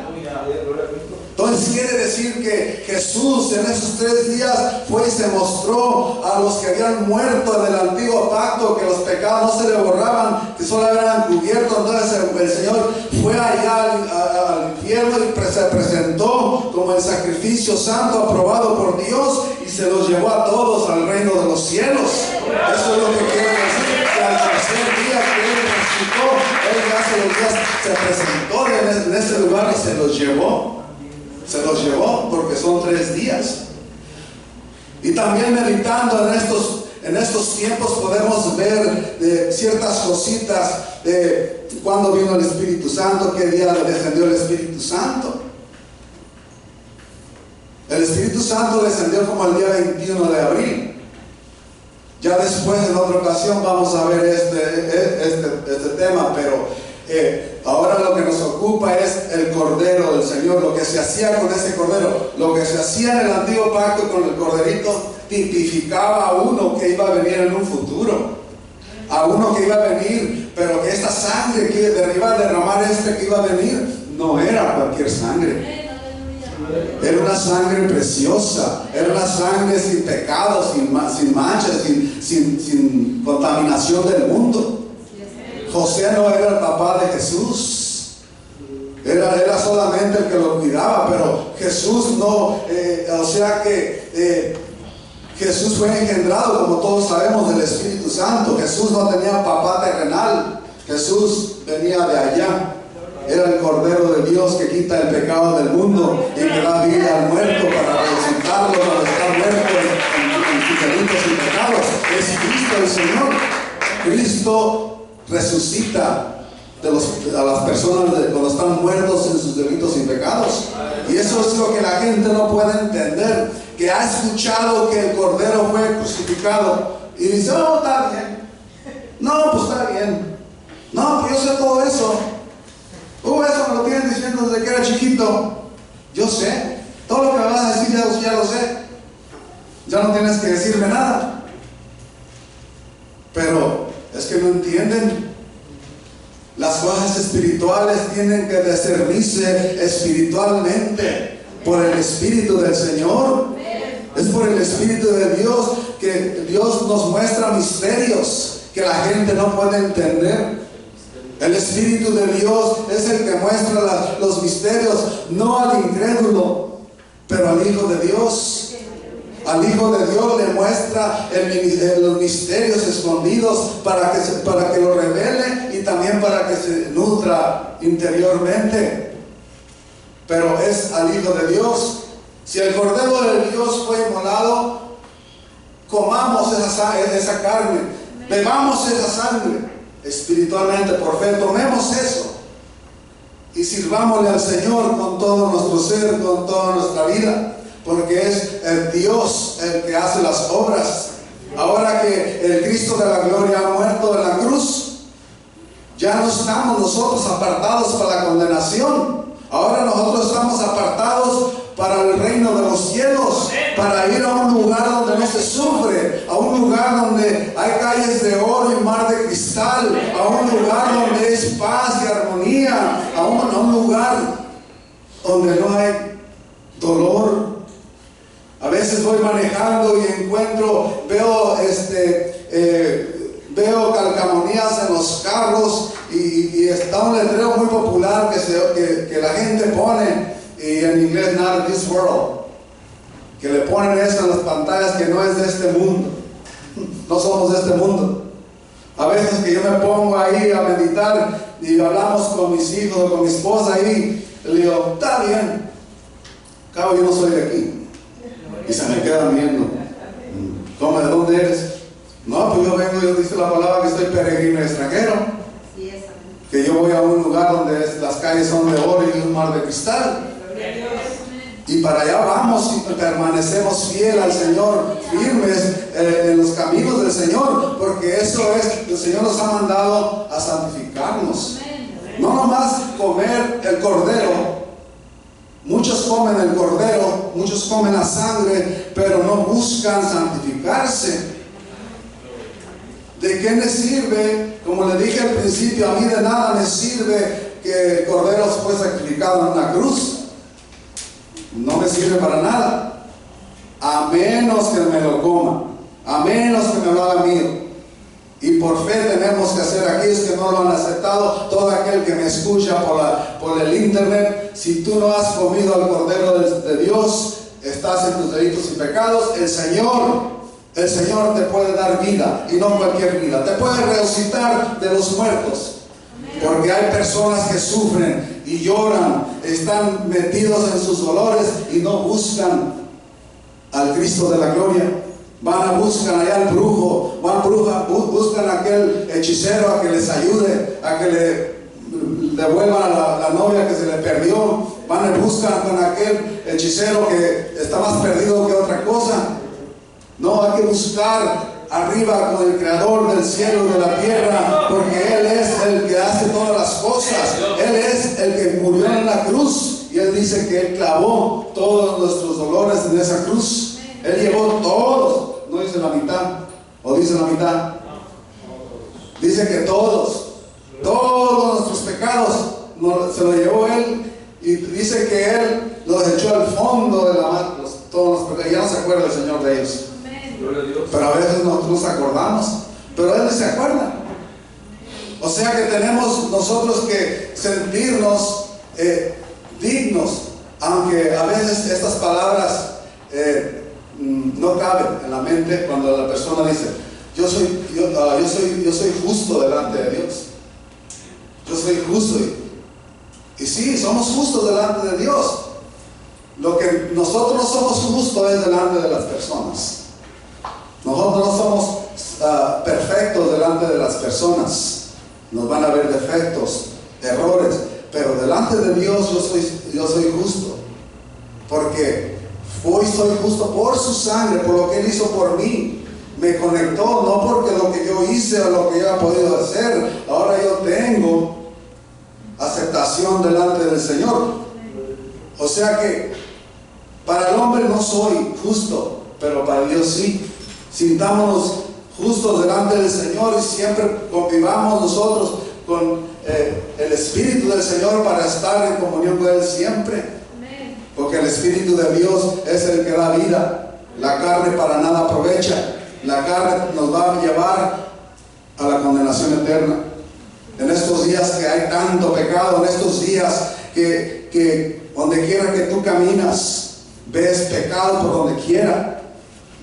Entonces quiere decir que Jesús en esos 3 días fue y se mostró a los que habían muerto en el antiguo pacto, que los pecados no se le borraban, que solo eran cubiertos. Entonces el Señor fue allá al infierno y se presentó como el sacrificio santo aprobado por Dios, y se los llevó a todos al reino de los cielos. Eso es lo que quiere decir, que al tercer día que Él resucitó, Él hace los días se presentó en ese lugar y se los llevó. Se los llevó porque son 3 días. Y también meditando en estos tiempos podemos ver ciertas cositas de cuándo vino el Espíritu Santo, qué día descendió el Espíritu Santo. El Espíritu Santo descendió como el día 21 de abril. Ya después, en otra ocasión, vamos a ver este tema, pero ahora lo que nos ocupa es el Cordero del Señor, lo que se hacía con ese Cordero. Lo que se hacía en el antiguo pacto con el Corderito tipificaba a uno que iba a venir en un futuro, a uno que iba a venir, pero que esta sangre que iba a derramar que iba a venir no era cualquier sangre. Era una sangre preciosa, era una sangre sin pecado, sin manchas, sin contaminación del mundo. José no era el papá de Jesús, era solamente el que lo cuidaba, pero Jesús no, Jesús fue engendrado, como todos sabemos, del Espíritu Santo. Jesús no tenía papá terrenal, Jesús venía de allá. Era el Cordero de Dios que quita el pecado del mundo y que da vida al muerto para resucitarlo cuando está muerto en sus delitos y pecados. Es Cristo el Señor. Cristo resucita a las personas cuando están muertos en sus delitos y pecados. Y eso es lo que la gente no puede entender, que ha escuchado que el Cordero fue crucificado y dice: oh, está bien. No, pues está bien. No, pues yo sé todo eso. Eso me lo tienen diciendo desde que era chiquito. Yo sé. Todo lo que me vas a decir ya lo sé. Ya no tienes que decirme nada. Pero es que no entienden. Las cosas espirituales tienen que discernirse espiritualmente por el Espíritu del Señor. Es por el Espíritu de Dios que Dios nos muestra misterios que la gente no puede entender. El Espíritu de Dios es el que muestra los misterios, no al incrédulo, pero al Hijo de Dios. al Hijo de Dios le muestra los misterios escondidos para que lo revele y también para que se nutra interiormente. Pero es al Hijo de Dios. Si el Cordero de Dios fue inmolado, comamos esa carne, bebamos esa sangre espiritualmente por fe, tomemos eso y sirvámosle al Señor con todo nuestro ser, con toda nuestra vida, porque es el Dios el que hace las obras. Ahora que el Cristo de la gloria ha muerto en la cruz, ya no estamos nosotros apartados para la condenación. Ahora nosotros estamos apartados para el reino de los cielos, para ir a un lugar donde no se sufre, a un lugar donde hay calles de oro y mar de cristal, a un lugar donde es paz y armonía, a un lugar donde no hay dolor. A veces voy manejando y veo calcamonías en los carros y está un letrero muy popular que la gente pone, y en inglés, not this world, que le ponen eso en las pantallas, que no es de este mundo. No somos de este mundo. A veces que yo me pongo ahí a meditar y hablamos con mis hijos o con mi esposa ahí, le digo, está bien, cabo, yo no soy de aquí. Y se me quedan viendo. ¿Cómo? ¿De dónde eres? No, pues yo vengo, Dios dice la palabra que soy peregrino extranjero, que yo voy a un lugar donde las calles son de oro y un mar de cristal, y para allá vamos y permanecemos fieles al Señor, firmes en los caminos del Señor, porque eso es, el Señor nos ha mandado a santificarnos. No nomás comer el cordero. Muchos comen el cordero, muchos comen la sangre, pero no buscan santificarse. ¿De qué me sirve? Como le dije al principio, a mí de nada me sirve que el cordero fue sacrificado en la cruz. No me sirve para nada, a menos que me lo coma, a menos que me lo haga mío. Y por fe tenemos que hacer aquellos que no lo han aceptado. Todo aquel que me escucha por el internet, si tú no has comido al Cordero de Dios, estás en tus delitos y pecados. El Señor te puede dar vida, y no cualquier vida. Te puede resucitar de los muertos, porque hay personas que sufren y lloran, están metidos en sus dolores y no buscan al Cristo de la gloria. Van a buscar allá al brujo, buscan a aquel hechicero a que les ayude, a que le devuelvan a la novia que se le perdió. Van y buscan con aquel hechicero que está más perdido que otra cosa. No, hay que buscar arriba con el creador del cielo y de la tierra, porque Él es el que hace todas las cosas. Él es el que murió en la cruz, y Él dice que Él clavó todos nuestros dolores en esa cruz. Él llevó todos, no dice la mitad, o dice la mitad, dice que todos nuestros pecados se los llevó Él, y dice que Él los echó al fondo de la mar, todos los pecados. Ya no se acuerda el Señor de ellos. Pero a veces nosotros nos acordamos, pero Él no se acuerda. O sea que tenemos nosotros que sentirnos dignos, aunque a veces estas palabras no caben en la mente cuando la persona dice, yo soy justo delante de Dios. Yo soy justo. Y sí, somos justos delante de Dios. Lo que nosotros no somos justos es delante de las personas. Nosotros no somos perfectos delante de las personas. Nos van a ver defectos, errores, pero delante de Dios yo soy justo, porque hoy soy justo por su sangre, por lo que Él hizo por mí. Me conectó, no porque lo que yo hice o lo que yo he podido hacer. Ahora yo tengo aceptación delante del Señor. O sea que para el hombre no soy justo, pero para Dios sí. Sintámonos justos delante del Señor y siempre convivamos nosotros con el Espíritu del Señor para estar en comunión con Él siempre. Porque el Espíritu de Dios es el que da vida. La carne para nada aprovecha. La carne nos va a llevar a la condenación eterna. En estos días que hay tanto pecado, en estos días que donde quiera que tú caminas, ves pecado por donde quiera.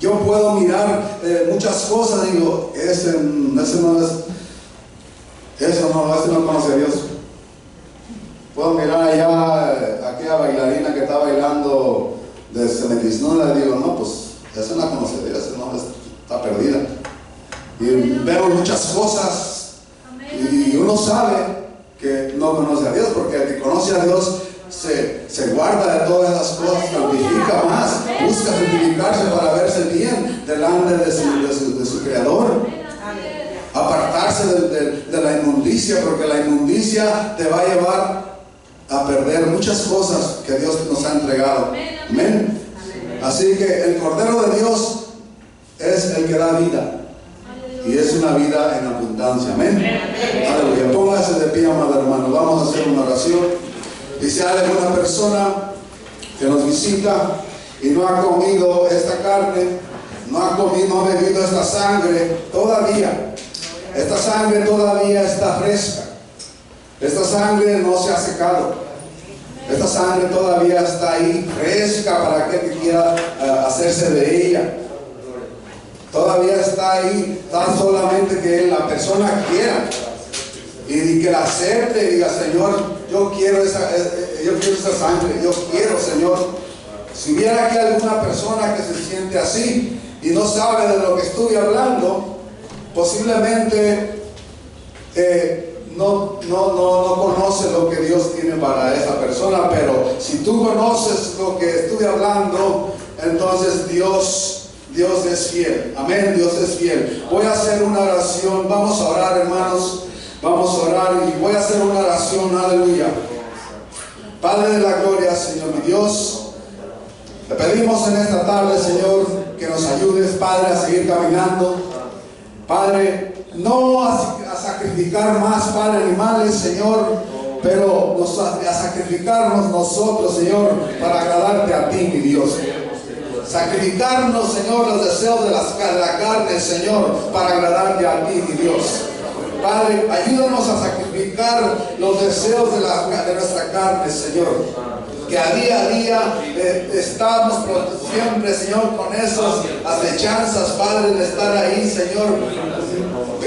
Yo puedo mirar muchas cosas y digo, ese no conoce a Dios. Puedo mirar allá aquella bailarina que está bailando de semidesnuda y digo, no, pues esa no conoce a Dios, no, está perdida. Y veo muchas cosas y uno sabe que no conoce a Dios, porque el que conoce a Dios se guarda de todas esas cosas, santifica más, busca santificarse para verse bien delante de su Creador, apartarse de la inmundicia, porque la inmundicia te va a llevar a perder muchas cosas que Dios nos ha entregado. Amén. Así que el Cordero de Dios es el que da vida, y es una vida en abundancia. Amén. Aleluya. Póngase de pie, amado hermano. Vamos a hacer una oración. Y si hay alguna persona que nos visita y no ha comido esta carne, no ha bebido esta sangre, todavía, esta sangre todavía está fresca. Esta sangre no se ha secado. Esta sangre todavía está ahí, fresca, para aquel que quiera hacerse de ella. Todavía está ahí, tan solamente que la persona quiera y que la acepte y diga, Señor, yo quiero esa sangre, yo quiero, Señor. Si hubiera aquí alguna persona que se siente así y no sabe de lo que estoy hablando, posiblemente no conoce lo que Dios tiene para esa persona, pero si tú conoces lo que estoy hablando, entonces Dios es fiel. Amén, Dios es fiel. Voy a hacer una oración, vamos a orar, hermanos. Vamos a orar y voy a hacer una oración, aleluya. Padre de la gloria, Señor mi Dios, te pedimos en esta tarde, Señor, que nos ayudes, Padre, a seguir caminando. Padre, no a sacrificar más, Padre, animales, Señor, pero a sacrificarnos nosotros, Señor, para agradarte a ti, mi Dios. Sacrificarnos, Señor, los deseos de la carne, Señor, para agradarte a ti, mi Dios. Padre, ayúdanos a sacrificar los deseos de nuestra carne, Señor. Que a día estamos siempre, Señor, con esas acechanzas, Padre, de estar ahí, Señor,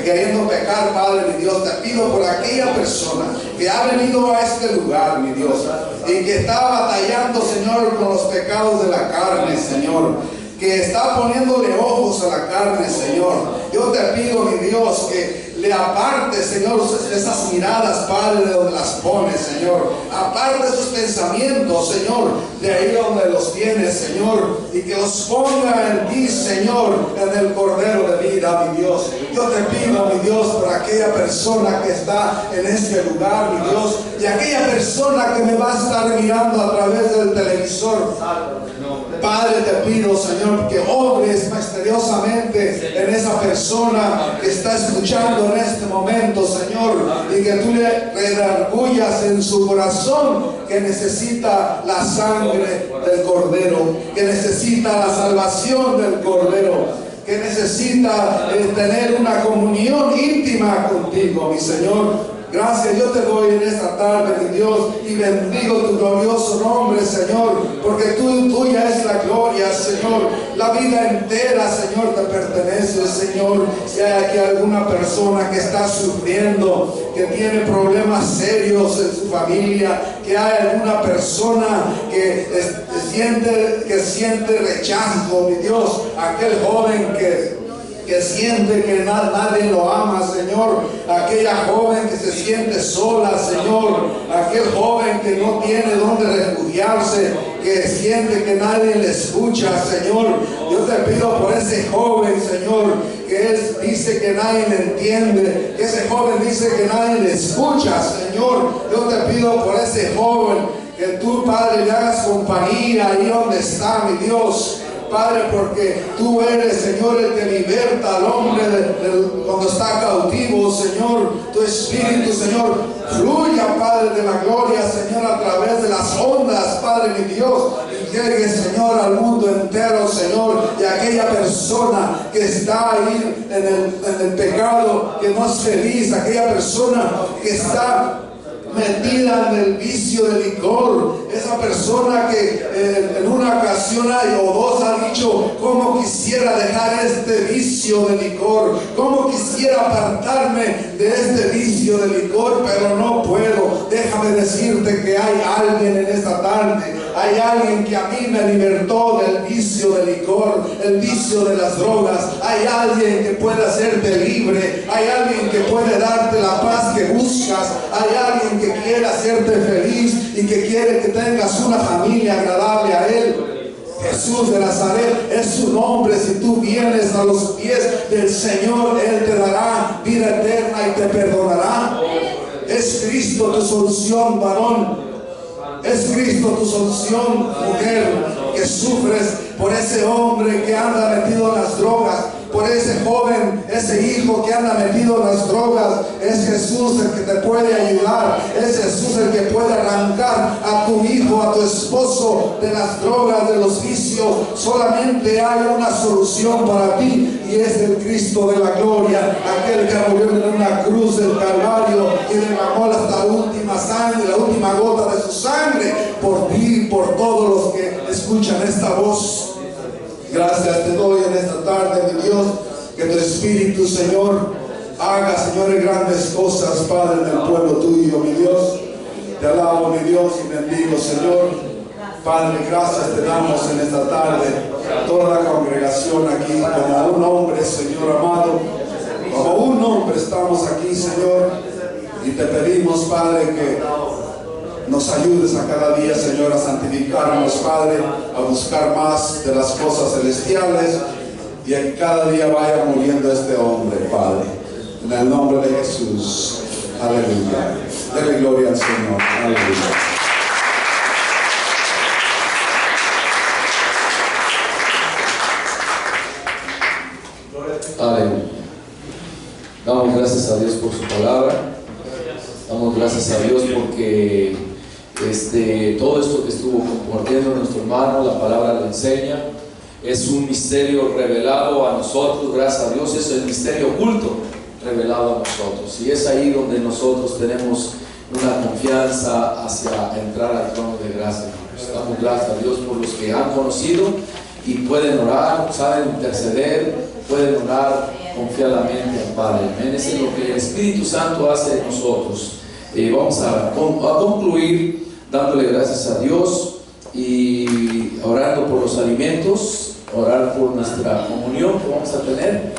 queriendo pecar, Padre, mi Dios. Te pido por aquella persona que ha venido a este lugar, mi Dios, y que está batallando, Señor, con los pecados de la carne, Señor, que está poniéndole ojos a la carne, Señor. Yo te pido, mi Dios, que le aparte, Señor, esas miradas, Padre, de donde las pones, Señor. Aparte sus pensamientos, Señor, de ahí donde los tienes, Señor, y que los ponga en ti, Señor, en el Cordero de vida, mi Dios. Yo te pido, mi Dios, por aquella persona que está en este lugar, mi Dios, y aquella persona que me va a estar mirando a través del televisor. Padre, te pido, Señor, que obres misteriosamente en esa persona que está escuchando en este momento, Señor, y que tú le redargullas en su corazón que necesita la sangre del Cordero, que necesita la salvación del Cordero, que necesita tener una comunión íntima contigo, mi Señor. Gracias, yo te doy en esta tarde, mi Dios, y bendigo tu glorioso nombre, Señor, porque tuya es la gloria, Señor. La vida entera, Señor, te pertenece, Señor. Si hay aquí alguna persona que está sufriendo, que tiene problemas serios en su familia, que hay alguna persona que siente rechazo, mi Dios, aquel joven que siente que nadie lo ama, Señor, aquella joven que se siente sola, Señor, aquel joven que no tiene dónde refugiarse, que siente que nadie le escucha, Señor. Yo te pido por ese joven, Señor, que dice que nadie le entiende, que ese joven dice que nadie le escucha, Señor. Yo te pido por ese joven que tú, Padre, le hagas compañía ahí donde está, mi Dios. Padre, porque tú eres, Señor, el que liberta al hombre cuando está cautivo, Señor. Tu Espíritu, Señor, fluya, Padre, de la gloria, Señor, a través de las ondas, Padre, mi Dios, y llegue, Señor, al mundo entero, Señor. Y aquella persona que está ahí en el pecado, que no es feliz, aquella persona que está metida en el vicio del licor. Esa persona que en una ocasión o dos ha dicho: cómo quisiera dejar este vicio de licor, cómo quisiera apartarme de este vicio de licor, pero no puedo. Déjame decirte que hay alguien en esta tarde, hay alguien que a mí me libertó del vicio de licor, el vicio de las drogas. Hay alguien que puede hacerte libre, hay alguien que puede darte la paz que buscas, hay alguien que quiere hacerte feliz y que quiere que tengas una familia agradable a Él. Jesús de Nazaret es su nombre. Si tú vienes a los pies del Señor, Él te dará vida eterna y te perdonará. Es Cristo tu solución, varón. Es Cristo tu solución, mujer, que sufres por ese hombre que anda metido en las drogas, por ese joven, ese hijo que anda metido en las drogas. Es Jesús el que te puede ayudar. Es Jesús el que puede arrancar a tu hijo, a tu esposo de las drogas, de los vicios. Solamente hay una solución para ti, y es el Cristo de la gloria, aquel que murió en una cruz del Calvario y derramó hasta la última sangre, la última gota de su sangre por ti y por todos los que escuchan esta voz. Gracias te doy en esta tarde, mi Dios, que tu Espíritu, Señor, haga, Señor, grandes cosas, Padre, en el pueblo tuyo, mi Dios. Te alabo, mi Dios, y bendigo, Señor. Padre, gracias te damos en esta tarde, toda la congregación aquí, como un hombre, Señor amado, como un hombre estamos aquí, Señor, y te pedimos, Padre, que nos ayudes a cada día, Señor, a santificarnos, Padre, a buscar más de las cosas celestiales, y a que cada día vaya muriendo este hombre, Padre, en el nombre de Jesús. Aleluya. Dele gloria al Señor. Aleluya. Aleluya. Damos gracias a Dios por su palabra. Damos gracias a Dios porque todo esto que estuvo compartiendo nuestro hermano, la palabra lo enseña. Es un misterio revelado a nosotros, gracias a Dios. Es el misterio oculto revelado a nosotros. Y es ahí donde nosotros tenemos una confianza hacia entrar al trono de gracia. Damos gracias a Dios por los que han conocido y pueden orar, saben interceder, pueden orar confiadamente al Padre. Amén. Eso es lo que el Espíritu Santo hace en nosotros. Vamos a concluir dándole gracias a Dios y orando por los alimentos, orar por nuestra comunión que vamos a tener.